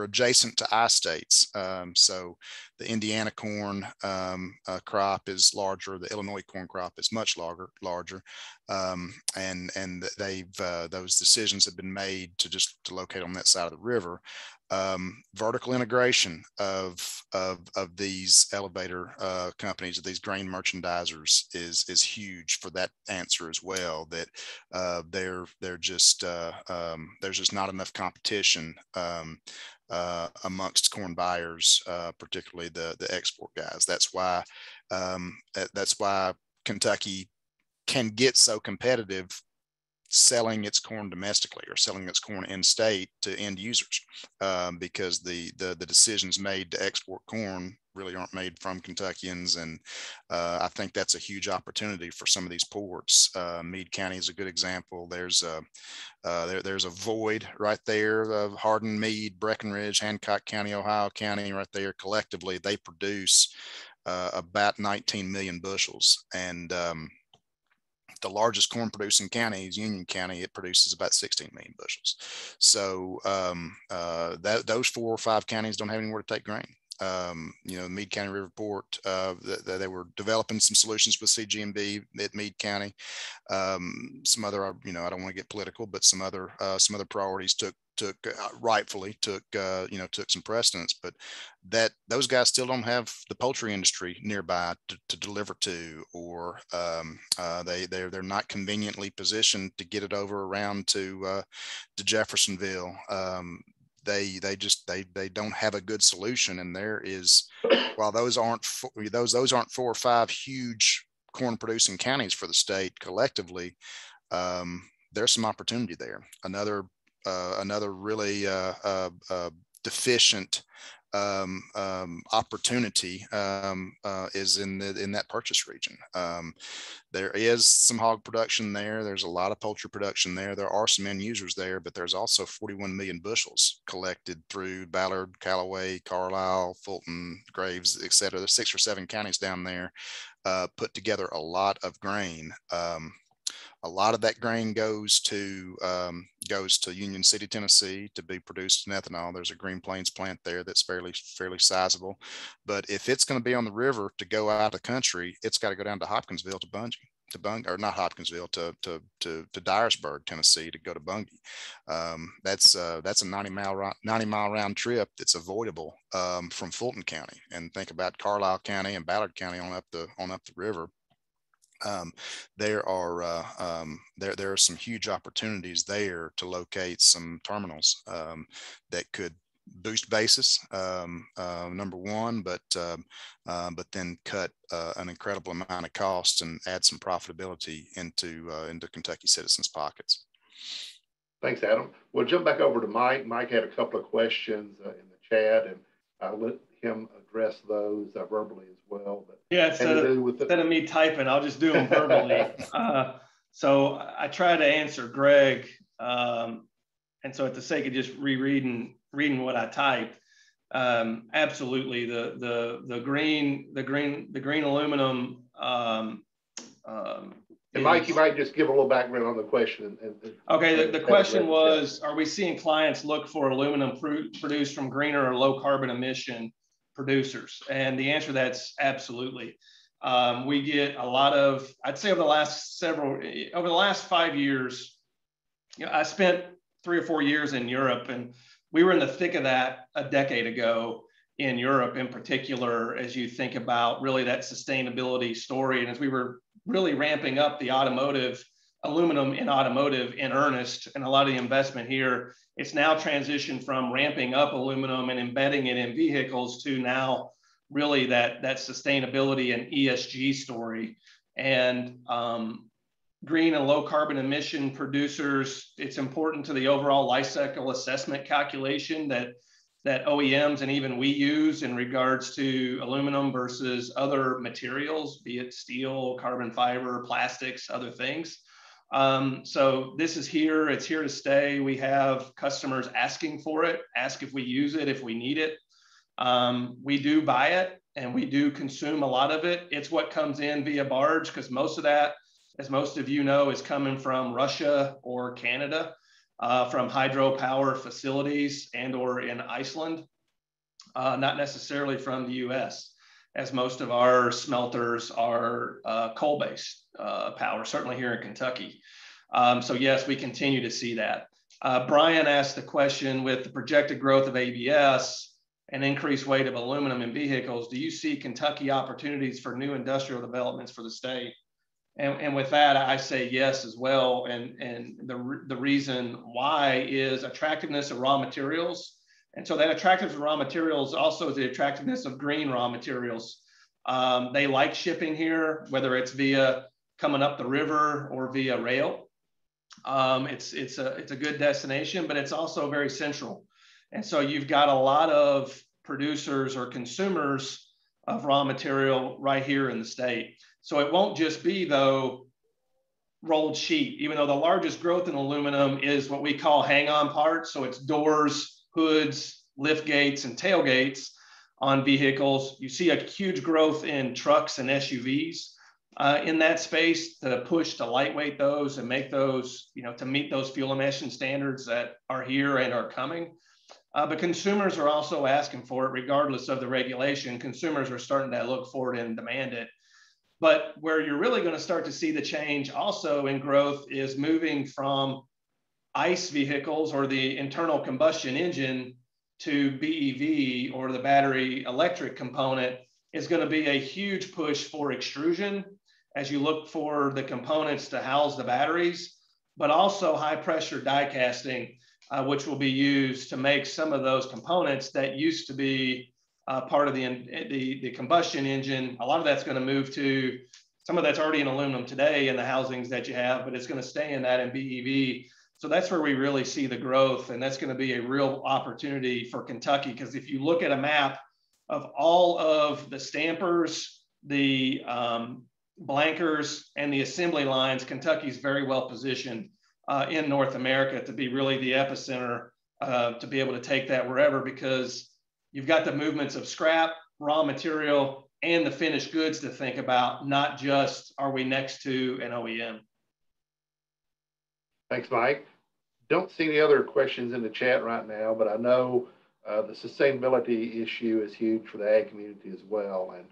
adjacent to I-states, so the Indiana corn crop is larger. The Illinois corn crop is much larger, and those decisions have been made to locate on that side of the river. Vertical integration of these elevator companies, of these grain merchandisers, is huge for that answer as well. That they're just there's just not enough competition amongst corn buyers, particularly the export guys. That's why Kentucky can get so competitive selling its corn domestically or selling its corn in state to end users, because the decisions made to export corn really aren't made from Kentuckians. And I think that's a huge opportunity for some of these ports. Meade County is a good example. There's a void right there of Hardin, Meade, Breckenridge, Hancock County, Ohio County, right there. Collectively, they produce about 19 million bushels. And the largest corn producing county is Union County. It produces about 16 million bushels. So those 4 or 5 counties don't have anywhere to take grain. Meade County, Riverport, they were developing some solutions with CGMB at Meade County. Some other, I don't want to get political, but some other priorities rightfully took some precedence, but those guys still don't have the poultry industry nearby to deliver to, or they're not conveniently positioned to get it over around to Jeffersonville. They don't have a good solution, and there is, while those aren't 4 or 5 huge corn producing counties for the state collectively, there's some opportunity there. Another really deficient opportunity is in that purchase region. There is some hog production there. There's a lot of poultry production there. There are some end users there, but there's also 41 million bushels collected through Ballard, Callaway, Carlisle, Fulton, Graves, et cetera. There's 6 or 7 counties down there, put together a lot of grain. A lot of that grain goes to Union City, Tennessee, to be produced in ethanol. There's a Green Plains plant there that's fairly sizable. But if it's going to be on the river to go out of the country, it's got to go down to Hopkinsville to Bungie, or not Hopkinsville, to Dyersburg, Tennessee, to go to Bungie. That's a 90-mile round trip that's avoidable from Fulton County. And think about Carlisle County and Ballard County on up the river. There are some huge opportunities there to locate some terminals that could boost basis, number one, but then cut an incredible amount of costs and add some profitability into Kentucky citizens' pockets. Thanks, Adam. We'll jump back over to Mike. Mike had a couple of questions in the chat, and I'll let him address those verbally as well. But yeah, instead of me typing, I'll just do them verbally. So I try to answer Greg, and so at the sake of just reading what I typed, absolutely the green aluminum. And Mike, you might just give a little background on the question. Okay, the question was, are we seeing clients look for aluminum produced from greener or low carbon emission producers? And the answer to that's absolutely. We get a lot of, I'd say over the last 5 years, I spent 3 or 4 years in Europe, and we were in the thick of that a decade ago in Europe in particular, as you think about really that sustainability story. And as we were really ramping up the aluminum in automotive in earnest, and a lot of the investment here, it's now transitioned from ramping up aluminum and embedding it in vehicles to now really that sustainability and ESG story. And green and low carbon emission producers, it's important to the overall life cycle assessment calculation that OEMs and even we use in regards to aluminum versus other materials, be it steel, carbon fiber, plastics, other things. So this is here, it's here to stay. We have customers asking for it, ask if we use it, if we need it. We do buy it and we do consume a lot of it. It's what comes in via barge, because most of that, as most of you know, is coming from Russia or Canada, from hydropower facilities and or in Iceland, not necessarily from the US, as most of our smelters are coal-based power, certainly here in Kentucky. So yes, we continue to see that. Brian asked the question, with the projected growth of ABS and increased weight of aluminum in vehicles, do you see Kentucky opportunities for new industrial developments for the state? And with that, I say yes as well. And the reason why is attractiveness of raw materials. And so that attractiveness of raw materials also is the attractiveness of green raw materials. They like shipping here, whether it's via coming up the river or via rail. It's a good destination, but it's also very central. And so you've got a lot of producers or consumers of raw material right here in the state. So it won't just be, though, rolled sheet, even though the largest growth in aluminum is what we call hang-on parts. So it's doors, hoods, lift gates, and tailgates on vehicles. You see a huge growth in trucks and SUVs in that space to push to lightweight those and make those, to meet those fuel emission standards that are here and are coming. But consumers are also asking for it, regardless of the regulation. Consumers are starting to look for it and demand it. But where you're really going to start to see the change also in growth is moving from ICE vehicles or the internal combustion engine to BEV, or the battery electric component, is going to be a huge push for extrusion as you look for the components to house the batteries, but also high pressure die casting, which will be used to make some of those components that used to be part of the combustion engine. A lot of that's going to move to, some of that's already in aluminum today in the housings that you have, but it's going to stay in that in BEV. So that's where we really see the growth, and that's going to be a real opportunity for Kentucky, because if you look at a map of all of the stampers, the blankers, and the assembly lines, Kentucky is very well positioned in North America to be really the epicenter, to be able to take that wherever, because you've got the movements of scrap, raw material, and the finished goods to think about, not just are we next to an OEM. Thanks, Mike. Don't see any other questions in the chat right now, but I know the sustainability issue is huge for the ag community as well. And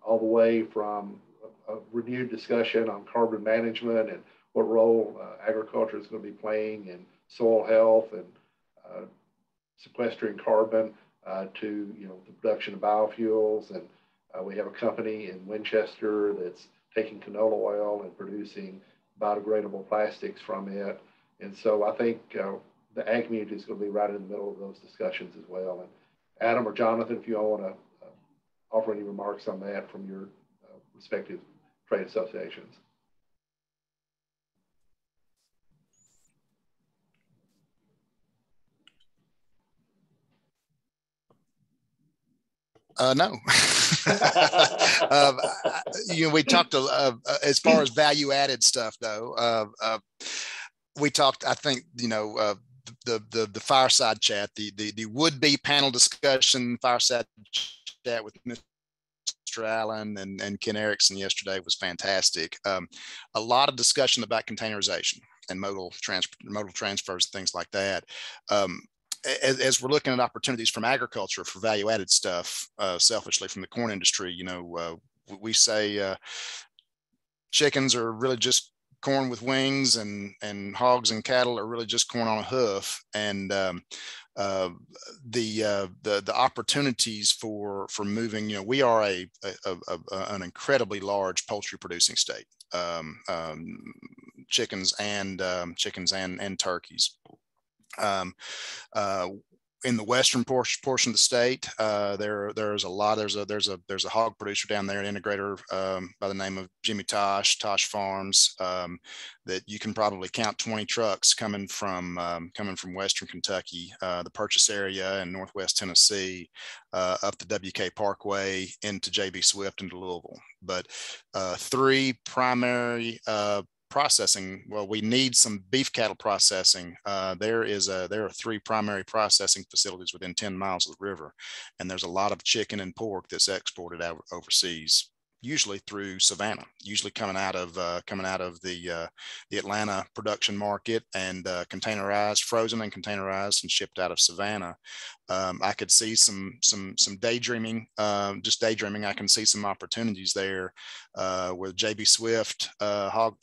all the way from a renewed discussion on carbon management and what role agriculture is going to be playing in soil health and sequestering carbon, to the production of biofuels. And we have a company in Winchester that's taking canola oil and producing biodegradable plastics from it. And so I think the ag community is going to be right in the middle of those discussions as well. And Adam or Jonathan, if you all want to offer any remarks on that from your respective trade associations. No. We talked as far as value added stuff, though. We talked, I think, the fireside chat, the would-be panel discussion, fireside chat with Mr. Allen and Ken Erickson yesterday was fantastic. A lot of discussion about containerization and modal transfers, things like that. As we're looking at opportunities from agriculture for value-added stuff, selfishly from the corn industry, we say chickens are really just corn with wings, and hogs and cattle are really just corn on a hoof. And the opportunities for moving, we are an incredibly large poultry producing state, chickens and turkeys. In the western portion of the state, there's a hog producer down there, an integrator by the name of Jimmy Tosh Farms, that you can probably count 20 trucks coming from western Kentucky, the purchase area in northwest Tennessee, up the WK Parkway into JB Swift into Louisville. But three primary processing. Well, we need some beef cattle processing. There are three primary processing facilities within 10 miles of the river, and there's a lot of chicken and pork that's exported out overseas, usually through Savannah, usually coming out of the Atlanta production market, and frozen and containerized and shipped out of Savannah. I could see some daydreaming, just daydreaming. I can see some opportunities there where JB Swift hog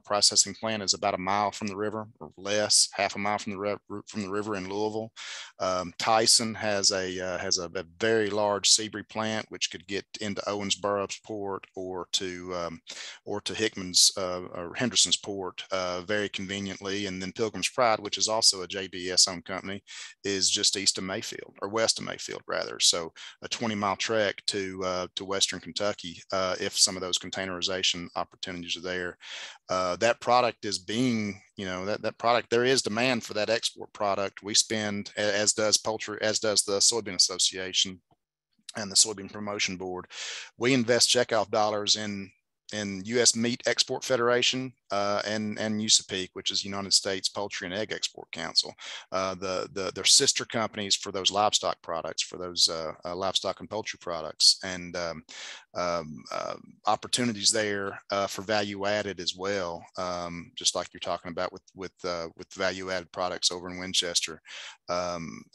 processing plant is about a mile from the river or less, half a mile from the river in Louisville. Tyson has a very large Seabury plant which could get into Owensboro's port or to Hickman's or Henderson's port very conveniently. And then Pilgrim's Pride, which is also a JBS owned company, is just east of Mayfield, or west of Mayfield rather. So a 20-mile trek to Western Kentucky if some of those containerization opportunities are there. That product is being, that product, there is demand for that export product. We spend, as does the Soybean Association and the Soybean Promotion Board, we invest checkoff dollars in U.S. Meat Export Federation and USAPEC, which is United States Poultry and Egg Export Council. They're sister companies for those livestock products, for those livestock and poultry products, and opportunities there for value added as well. Just like you're talking about with value added products over in Winchester,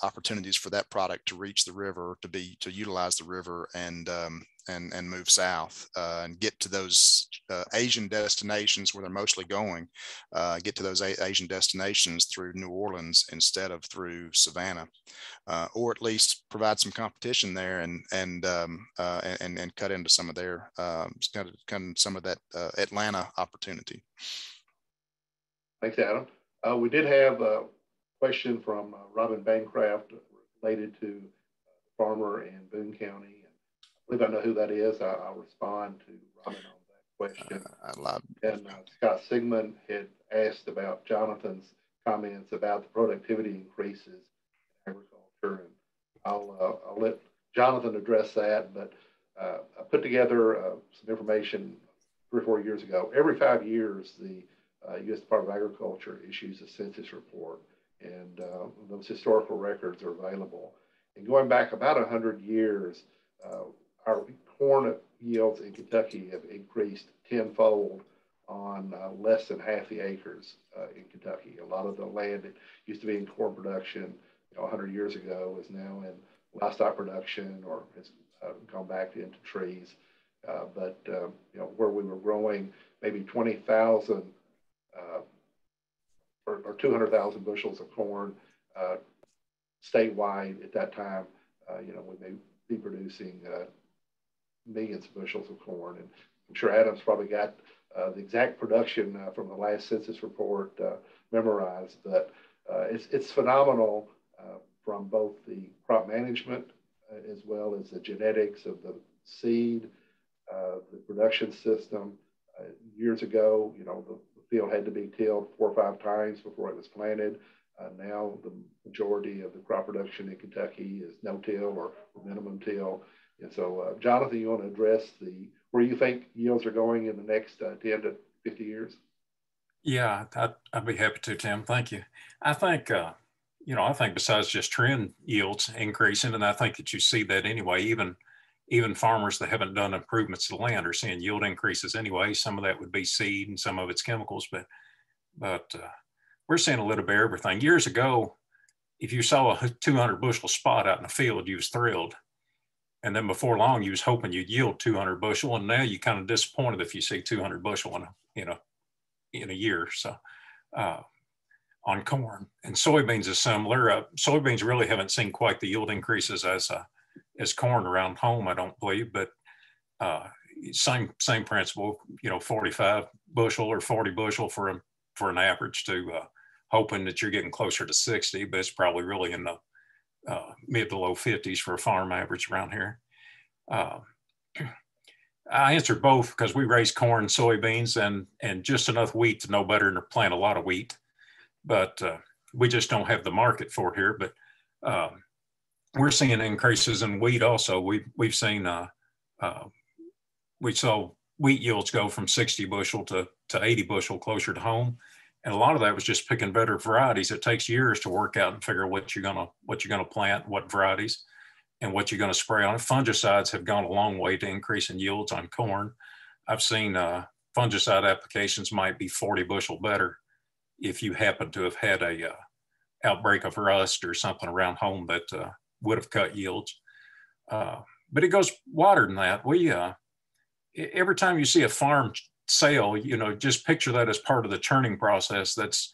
opportunities for that product to reach the river, to utilize the river and move south and get to those Asian destinations where they're mostly going, get to those Asian destinations through New Orleans instead of through Savannah, or at least provide some competition there and cut into some of their some of that Atlanta opportunity. Thanks, Adam. We did have a question from Robin Bancroft related to farmer in Boone County. I believe I know who that is. I'll respond to Robin on that question. And Scott Sigmund had asked about Jonathan's comments about the productivity increases in agriculture, and I'll let Jonathan address that. But I put together some information 3 or 4 years ago. Every 5 years, the U.S. Department of Agriculture issues a census report, and those historical records are available. And going back about 100 years, our corn yields in Kentucky have increased tenfold on less than half the acres in Kentucky. A lot of the land that used to be in corn production 100 years ago is now in livestock production or has gone back into trees. But where we were growing maybe 20,000 or 200,000 bushels of corn statewide at that time, we may be producing millions of bushels of corn. And I'm sure Adam's probably got the exact production from the last census report memorized, but it's phenomenal from both the crop management as well as the genetics of the seed, the production system. Years ago, the field had to be tilled 4 or 5 times before it was planted. Now the majority of the crop production in Kentucky is no-till or minimum till. And so, Jonathan, you want to address where you think yields are going in the next 10 to 50 years? Yeah, I'd be happy to, Tim. Thank you. I think, I think besides just trend yields increasing, and I think that you see that anyway, even farmers that haven't done improvements to the land are seeing yield increases anyway. Some of that would be seed and some of it's chemicals, but we're seeing a little bit of everything. Years ago, if you saw a 200 bushel spot out in the field, you was thrilled. And then before long, you was hoping you'd yield 200 bushel. And now you're kind of disappointed if you see 200 bushel in a year. So on corn and soybeans is similar. Soybeans really haven't seen quite the yield increases as corn around home, I don't believe, but same principle, 45 bushel or 40 bushel for an average to hoping that you're getting closer to 60, but it's probably really in the mid to low 50s for a farm average around here. I answered both because we raise corn, soybeans, and just enough wheat to know better than to plant a lot of wheat. But we just don't have the market for it here. But we're seeing increases in wheat also. We've seen, we saw wheat yields go from 60 bushel to 80 bushel closer to home. And a lot of that was just picking better varieties. It takes years to work out and figure what you're gonna plant, what varieties, and what you're gonna spray on it. Fungicides have gone a long way to increasing yields on corn. I've seen fungicide applications might be 40 bushel better if you happen to have had outbreak of rust or something around home that would have cut yields. But it goes wider than that. Every time you see a farm sale, just picture that as part of the churning process that's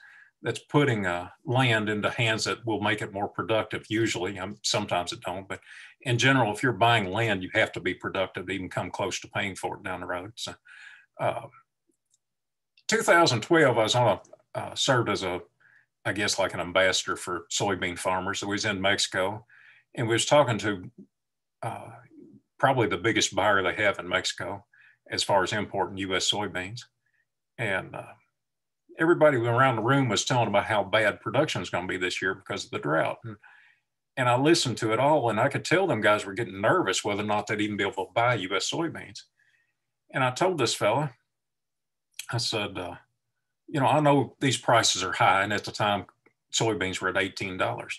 putting land into hands that will make it more productive. Usually, sometimes it don't, but in general, if you're buying land, you have to be productive to even come close to paying for it down the road. So 2012, I was served as I guess like an ambassador for soybean farmers. So we was in Mexico, and we was talking to probably the biggest buyer they have in Mexico as far as importing U.S. soybeans. And everybody around the room was telling about how bad production is going to be this year because of the drought. And I listened to it all, and I could tell them guys were getting nervous whether or not they'd even be able to buy U.S. soybeans. And I told this fella, I said, I know these prices are high, and at the time, soybeans were at $18.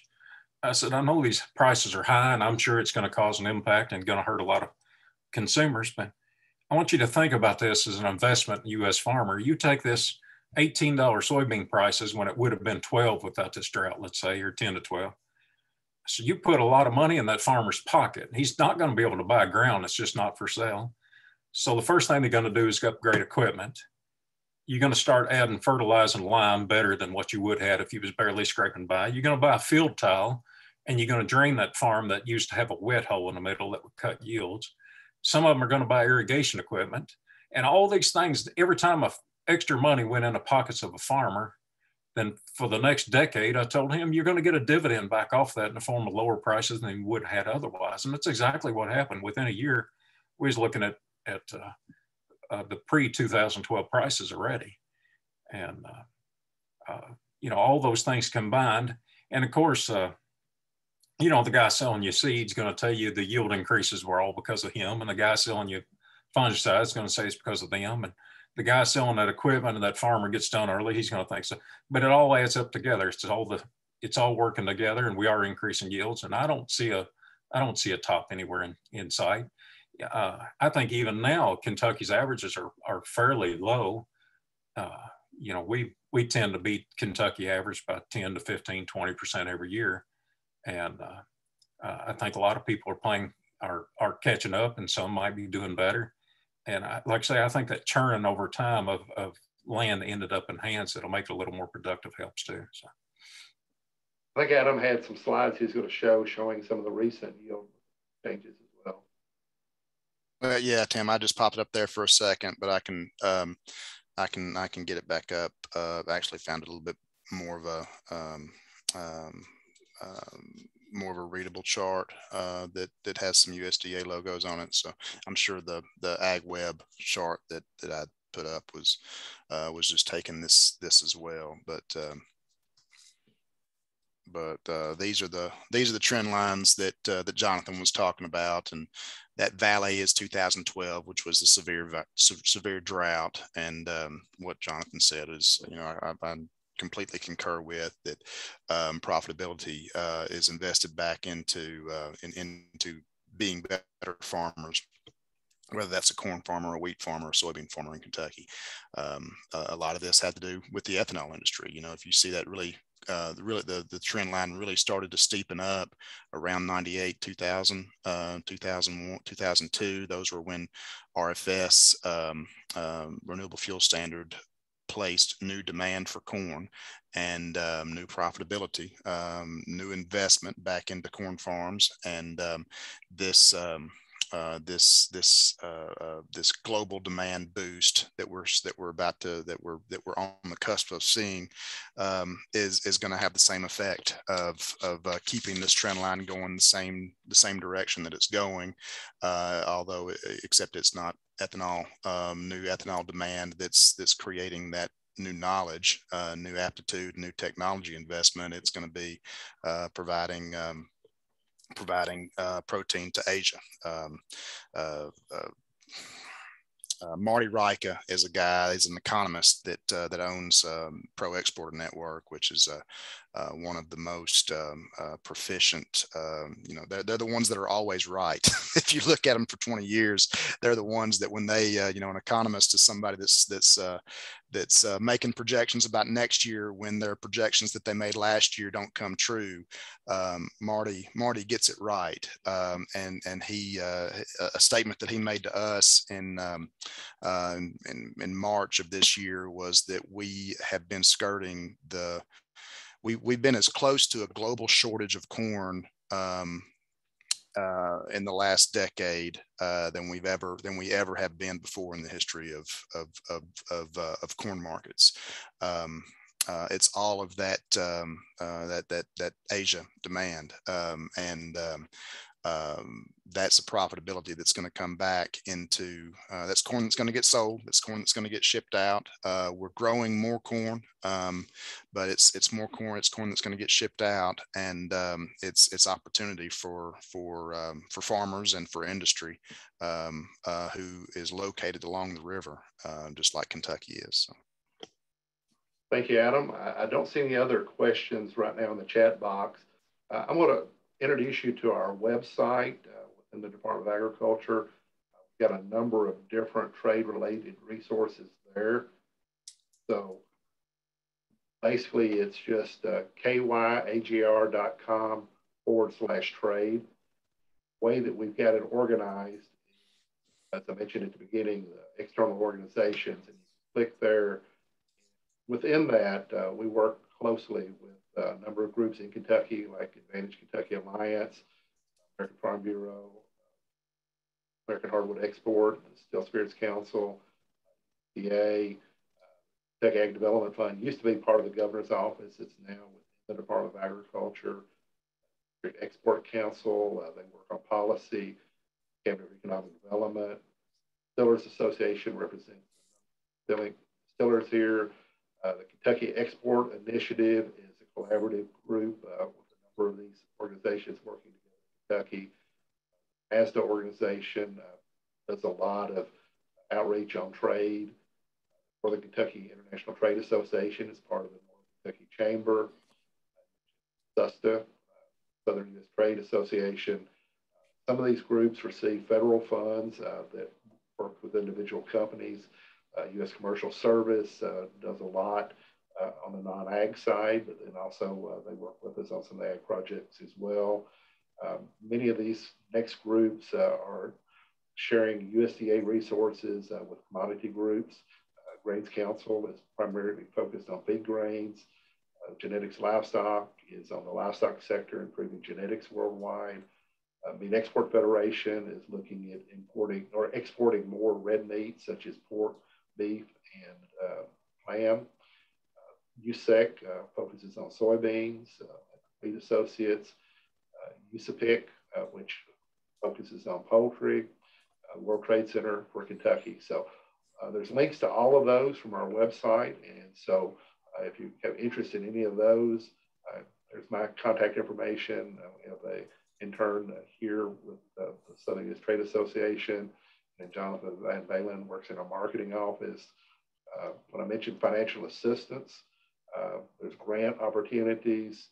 I said, I know these prices are high, and I'm sure it's going to cause an impact and going to hurt a lot of consumers, but I want you to think about this as an investment in U.S. farmer. You take this $18 soybean prices when it would have been 12 without this drought, let's say, or 10 to 12. So you put a lot of money in that farmer's pocket. He's not going to be able to buy ground. It's just not for sale. So the first thing they're going to do is upgrade equipment. You're going to start adding fertilizer and lime better than what you would have if you was barely scraping by. You're going to buy a field tile, and you're going to drain that farm that used to have a wet hole in the middle that would cut yields. Some of them are going to buy irrigation equipment. And all these things, every time extra money went in the pockets of a farmer, then for the next decade, I told him, you're going to get a dividend back off that in the form of lower prices than you would have had otherwise. And that's exactly what happened. Within a year, we was looking at the pre-2012 prices already. And, all those things combined. And of course, the guy selling you seeds going to tell you the yield increases were all because of him. And the guy selling you fungicide is going to say it's because of them. And the guy selling that equipment and that farmer gets done early, he's going to think so. But it all adds up together. It's all working together, and we are increasing yields. And I don't see a top anywhere in sight. I think even now Kentucky's averages are fairly low. We tend to beat Kentucky average by 10 to 15, 20% every year. And I think a lot of people are catching up, and some might be doing better. And like I say, I think that churn over time of land that ended up in hands that'll make it a little more productive helps too. So. I think Adam had some slides he's going to showing some of the recent yield changes as well. Yeah, Tim, I just popped it up there for a second, but I can get it back up. I actually found it a little bit more of a readable chart that has some USDA logos on it. So I'm sure the Ag Web chart that I put up was just taking this as well. But these are the trend lines that Jonathan was talking about, and that valley is 2012, which was a severe drought. And what Jonathan said is, I completely concur with that. Profitability is invested back into being better farmers, whether that's a corn farmer, a wheat farmer, a soybean farmer in Kentucky. A lot of this had to do with the ethanol industry. If you see that the trend line really started to steepen up around 98, 2000, 2001, 2002. Those were when RFS, Renewable Fuel Standard, placed new demand for corn and new profitability, new investment back into corn farms, and this global demand boost that we're on the cusp of seeing is going to have the same effect of keeping this trend line going the same direction that it's going, although except it's not ethanol, new ethanol demand that's creating that new knowledge, new aptitude, new technology investment. It's going to be providing protein to Asia. Marty Rika is an economist that owns Pro Exporter Network, which is one of the most proficient. They're the ones that are always right. If you look at them for 20 years, they're the ones that when they, an economist is somebody that's making projections about next year when their projections that they made last year don't come true. Marty gets it right, and he a statement that he made to us in March of this year was that we have been skirting we've been as close to a global shortage of corn in the last decade than we ever have been before in the history of corn markets. It's all of that that Asia demand, and that's a profitability that's going to come back into that's corn that's going to get sold. That's corn that's going to get shipped out. We're growing more corn, but it's more corn. It's corn that's going to get shipped out, and it's opportunity for farmers and for industry who is located along the river, just like Kentucky is. So. Thank you, Adam. I don't see any other questions right now in the chat box. I'm going to introduce you to our website within the Department of Agriculture. We've got a number of different trade-related resources there. So basically, it's just kyagr.com/trade. The way that we've got it organized, as I mentioned at the beginning, the external organizations, and you click there. Within that, we work closely with a number of groups in Kentucky, like Advantage Kentucky Alliance, American Farm Bureau, American Hardwood Export, the Still Spirits Council, PA, Tech Ag Development Fund. Used to be part of the governor's office. It's now within the Department of Agriculture. Export Council, they work on policy, Cabinet of Economic Development. Distillers Association represents distillers here. The Kentucky Export Initiative is a collaborative group with a number of these organizations working together in Kentucky. ASDA organization does a lot of outreach on trade for the Kentucky International Trade Association as part of the North Kentucky Chamber. SUSTA, Southern U.S. Trade Association. Some of these groups receive federal funds that work with individual companies. U.S. Commercial Service does a lot on the non-ag side, but then also they work with us on some ag projects as well. Many of these next groups are sharing USDA resources with commodity groups. Grains Council is primarily focused on feed grains. Genetics Livestock is on the livestock sector, improving genetics worldwide. Meat Export Federation is looking at importing or exporting more red meat, such as pork, beef, and lamb. USEC focuses on soybeans. Wheat Associates, USAPIC, which focuses on poultry. World Trade Center for Kentucky. So there's links to all of those from our website, and so if you have interest in any of those, there's my contact information. We have an intern here with the Southern U.S. Trade Association, and Jonathan Van Balen works in our marketing office. When I mentioned financial assistance, there's grant opportunities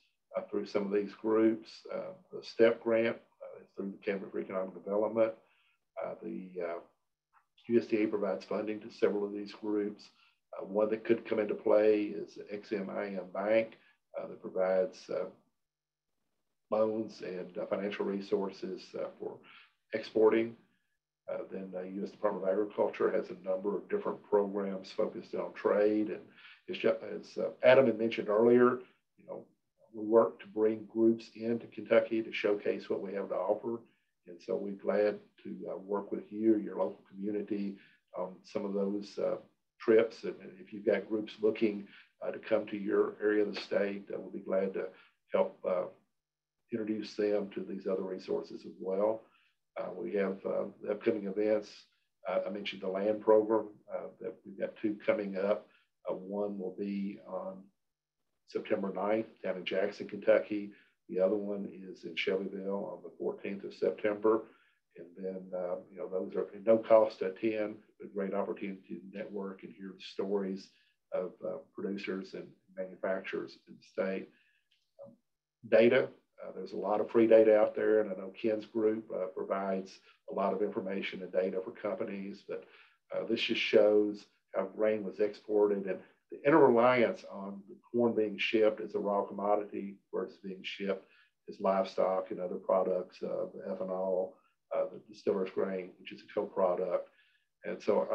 through some of these groups. The STEP grant is through the Cabinet for Economic Development. The USDA provides funding to several of these groups. One that could come into play is XMIM Bank that provides loans and financial resources for exporting. Then the U.S. Department of Agriculture has a number of different programs focused on trade. And as Adam had mentioned earlier, we work to bring groups into Kentucky to showcase what we have to offer. And so we're glad to work with you, your local community, on some of those trips. And if you've got groups looking to come to your area of the state, we'll be glad to help introduce them to these other resources as well. We have the upcoming events. I mentioned the land program that we've got 2 coming up. One will be on September 9th down in Jackson, Kentucky. The other one is in Shelbyville on the 14th of September. And then, those are no cost to attend, but a great opportunity to network and hear the stories of producers and manufacturers in the state. data. There's a lot of free data out there, and I know Ken's group provides a lot of information and data for companies, but this just shows how grain was exported and the interreliance on the corn being shipped as a raw commodity versus being shipped as livestock and other products, ethanol, the distiller's grain, which is a co-product. And so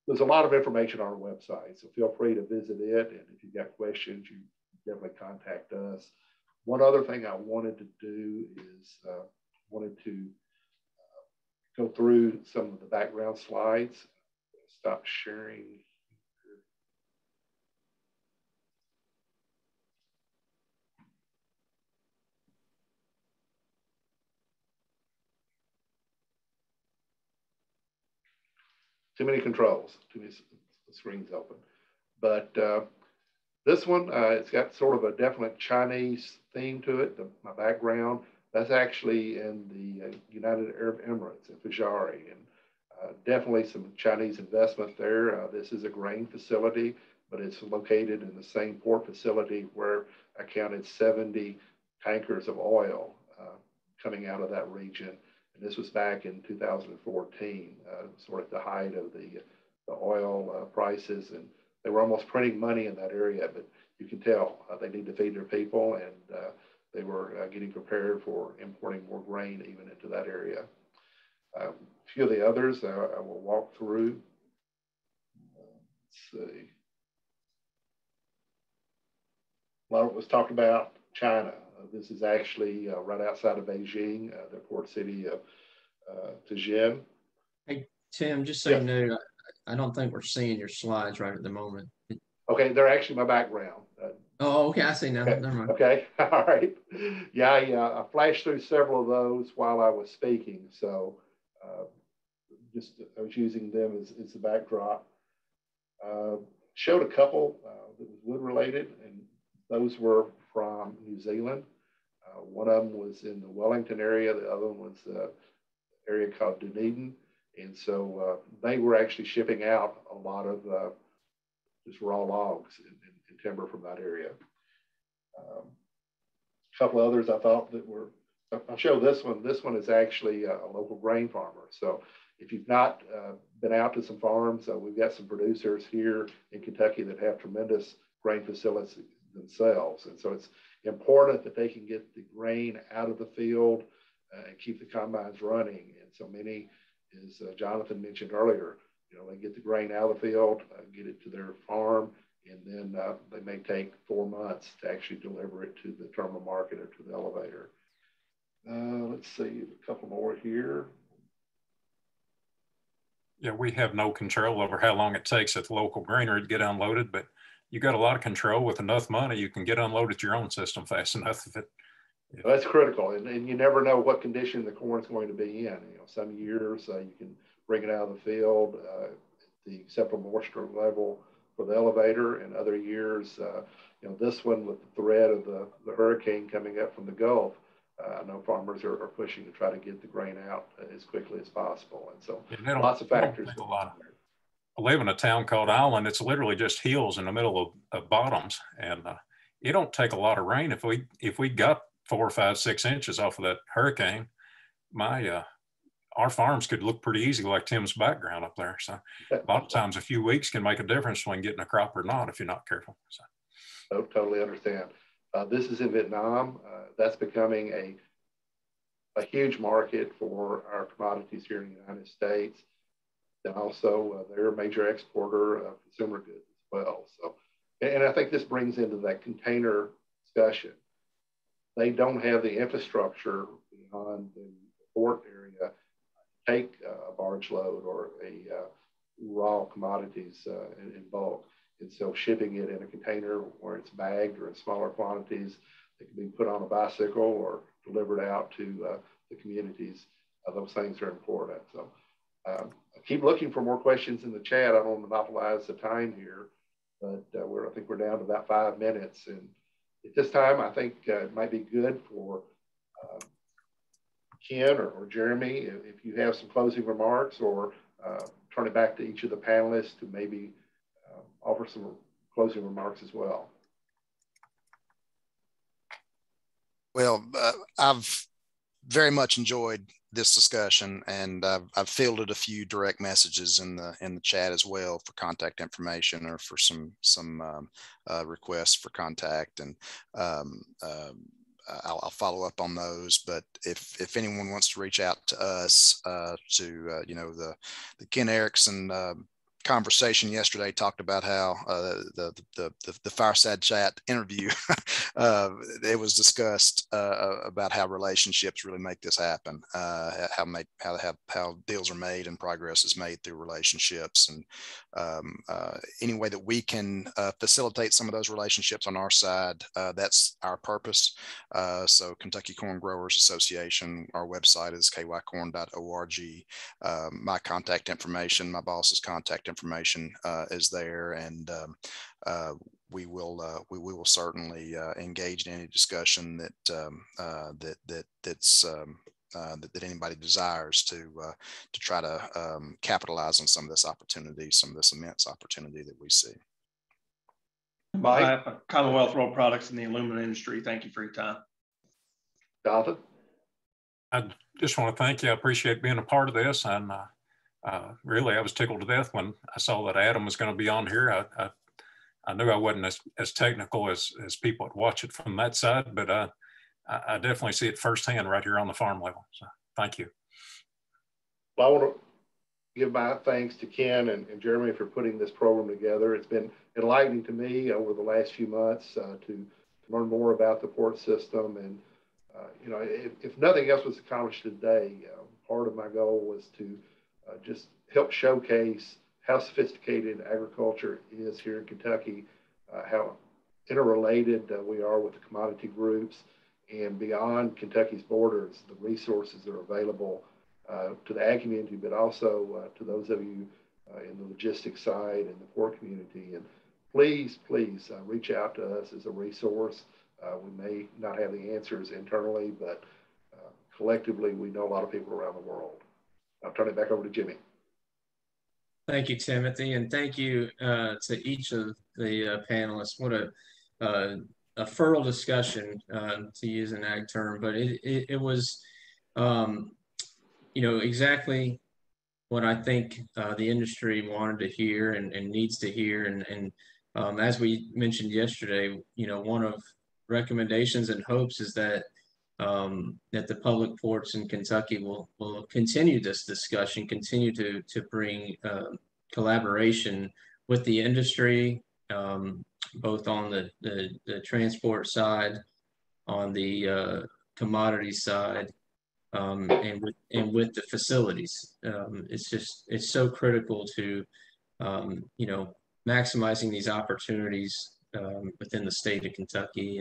there's a lot of information on our website, so feel free to visit it. And if you've got questions, you definitely contact us. One other thing I wanted to do is go through some of the background slides. Stop sharing. Too many controls, too many screens open. But this one, it's got sort of a definite Chinese theme to it. My background, that's actually in the United Arab Emirates in Fajari, and definitely some Chinese investment there. This is a grain facility, but it's located in the same port facility where I counted 70 tankers of oil coming out of that region. And this was back in 2014, sort of at the height of the oil prices, and they were almost printing money in that area, but you can tell they need to feed their people, and they were getting prepared for importing more grain even into that area. A few of the others I will walk through. Let's see. A lot was talked about China. This is actually right outside of Beijing, the port city of Tianjin. Hey, Tim, just so you know, I don't think we're seeing your slides right at the moment. Okay, they're actually my background. Oh, okay, I see now. Okay. Never mind. Okay, all right. Yeah, I flashed through several of those while I was speaking, so I was using them as the backdrop. Showed a couple that was wood related, and those were from New Zealand. One of them was in the Wellington area. The other one was an area called Dunedin. And so they were actually shipping out a lot of just raw logs and timber from that area. A couple of others I thought that were, I'll show this one. This one is actually a local grain farmer. So if you've not been out to some farms, we've got some producers here in Kentucky that have tremendous grain facilities themselves. And so it's important that they can get the grain out of the field and keep the combines running. And so many, as Jonathan mentioned earlier, they get the grain out of the field, get it to their farm, and then they may take 4 months to actually deliver it to the terminal market or to the elevator. Let's see, a couple more here. Yeah, we have no control over how long it takes at the local granary to get unloaded, but you got a lot of control. With enough money, you can get unloaded your own system fast enough. Well, that's critical, and you never know what condition the corn is going to be in. Some years you can bring it out of the field at the acceptable moisture level for the elevator, and other years, this one with the threat of the hurricane coming up from the Gulf, I know farmers are pushing to try to get the grain out as quickly as possible, and so lots of factors. I live in a town called Island. It's literally just hills in the middle of bottoms, and it don't take a lot of rain. If we got 4, 5, 6 inches off of that hurricane, our farms could look pretty easy, like Tim's background up there. So a lot of times a few weeks can make a difference between getting a crop or not if you're not careful. So. I totally understand. This is in Vietnam. That's becoming a huge market for our commodities here in the United States. And also they're a major exporter of consumer goods as well. So, and I think this brings into that container discussion. They don't have the infrastructure beyond the port area to take a barge load or a raw commodities in bulk. And so shipping it in a container where it's bagged or in smaller quantities that can be put on a bicycle or delivered out to the communities, those things are important. So I keep looking for more questions in the chat. I don't want to monopolize the time here, but I think we're down to about 5 minutes. And at this time, I think it might be good for Ken or Jeremy, if you have some closing remarks, or turn it back to each of the panelists to maybe offer some closing remarks as well. Well, I've very much enjoyed this discussion, and I've fielded a few direct messages in the chat as well for contact information or for some requests for contact, and I'll follow up on those. But if anyone wants to reach out to us, you know, the Ken Erickson conversation yesterday talked about how the fireside chat interview it was discussed about how relationships really make this happen, how deals are made and progress is made through relationships, and any way that we can facilitate some of those relationships on our side, that's our purpose. So Kentucky Corn Growers Association, our website is kycorn.org. My contact information, my boss's contact information is there, and we will certainly engage in any discussion that anybody desires to try to capitalize on some of this opportunity, some of this immense opportunity that we see. By Commonwealth Rolled Products in the aluminum industry, thank you for your time. Jonathan? I just want to thank you. I appreciate being a part of this, and really, I was tickled to death when I saw that Adam was going to be on here. I knew I wasn't as technical as people that watch it from that side, but I definitely see it firsthand right here on the farm level. So thank you. Well, I want to give my thanks to Ken and Jeremy for putting this program together. It's been enlightening to me over the last few months to learn more about the port system. And, you know, if nothing else was accomplished today, part of my goal was to just help showcase how sophisticated agriculture is here in Kentucky, how interrelated we are with the commodity groups, and beyond Kentucky's borders, the resources that are available to the ag community, but also to those of you in the logistics side and the port community. And please reach out to us as a resource. We may not have the answers internally, but collectively, we know a lot of people around the world. I'll turn it back over to Jimmy. Thank you, Timothy, and thank you to each of the panelists. What a fertile discussion, to use an ag term, but it was, you know, exactly what I think the industry wanted to hear and needs to hear. And as we mentioned yesterday, you know, one of recommendations and hopes is that that the public ports in Kentucky will continue this discussion, continue to bring collaboration with the industry, both on the transport side, on the commodity side, and with the facilities. It's so critical to you know, maximizing these opportunities within the state of Kentucky,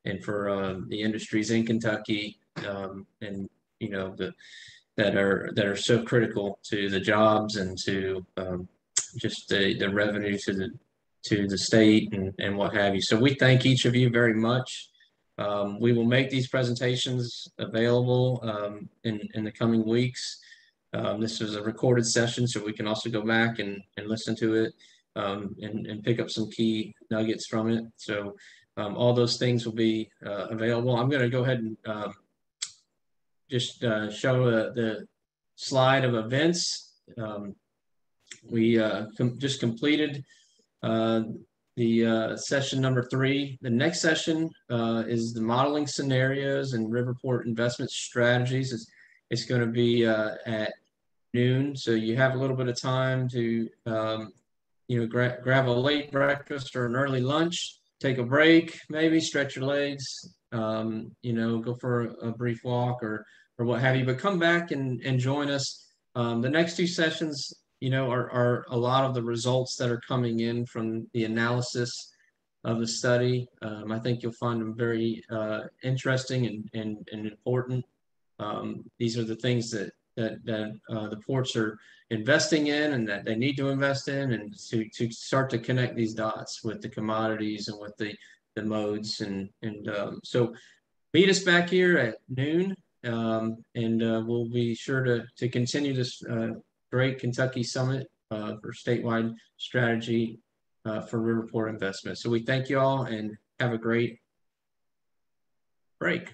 and for the industries in Kentucky, and you know, that are so critical to the jobs and to just the revenue to the state and what have you. So we thank each of you very much. We will make these presentations available in the coming weeks. This was a recorded session, so we can also go back and listen to it and pick up some key nuggets from it. So all those things will be available. I'm going to go ahead and just show the slide of events. We just completed the session number 3. The next session is the modeling scenarios and Riverport investment strategies. It's going to be at noon, so you have a little bit of time to you know, grab a late breakfast or an early lunch, take a break, maybe stretch your legs, you know, go for a brief walk or what have you, but come back and join us. The next 2 sessions, you know, are a lot of the results that are coming in from the analysis of the study. I think you'll find them very interesting and important. These are the things that the ports are investing in and that they need to invest in, and to start to connect these dots with the commodities and with the modes. And so meet us back here at noon, and we'll be sure to continue this great Kentucky Summit for statewide strategy for Riverport investment. So we thank you all and have a great break.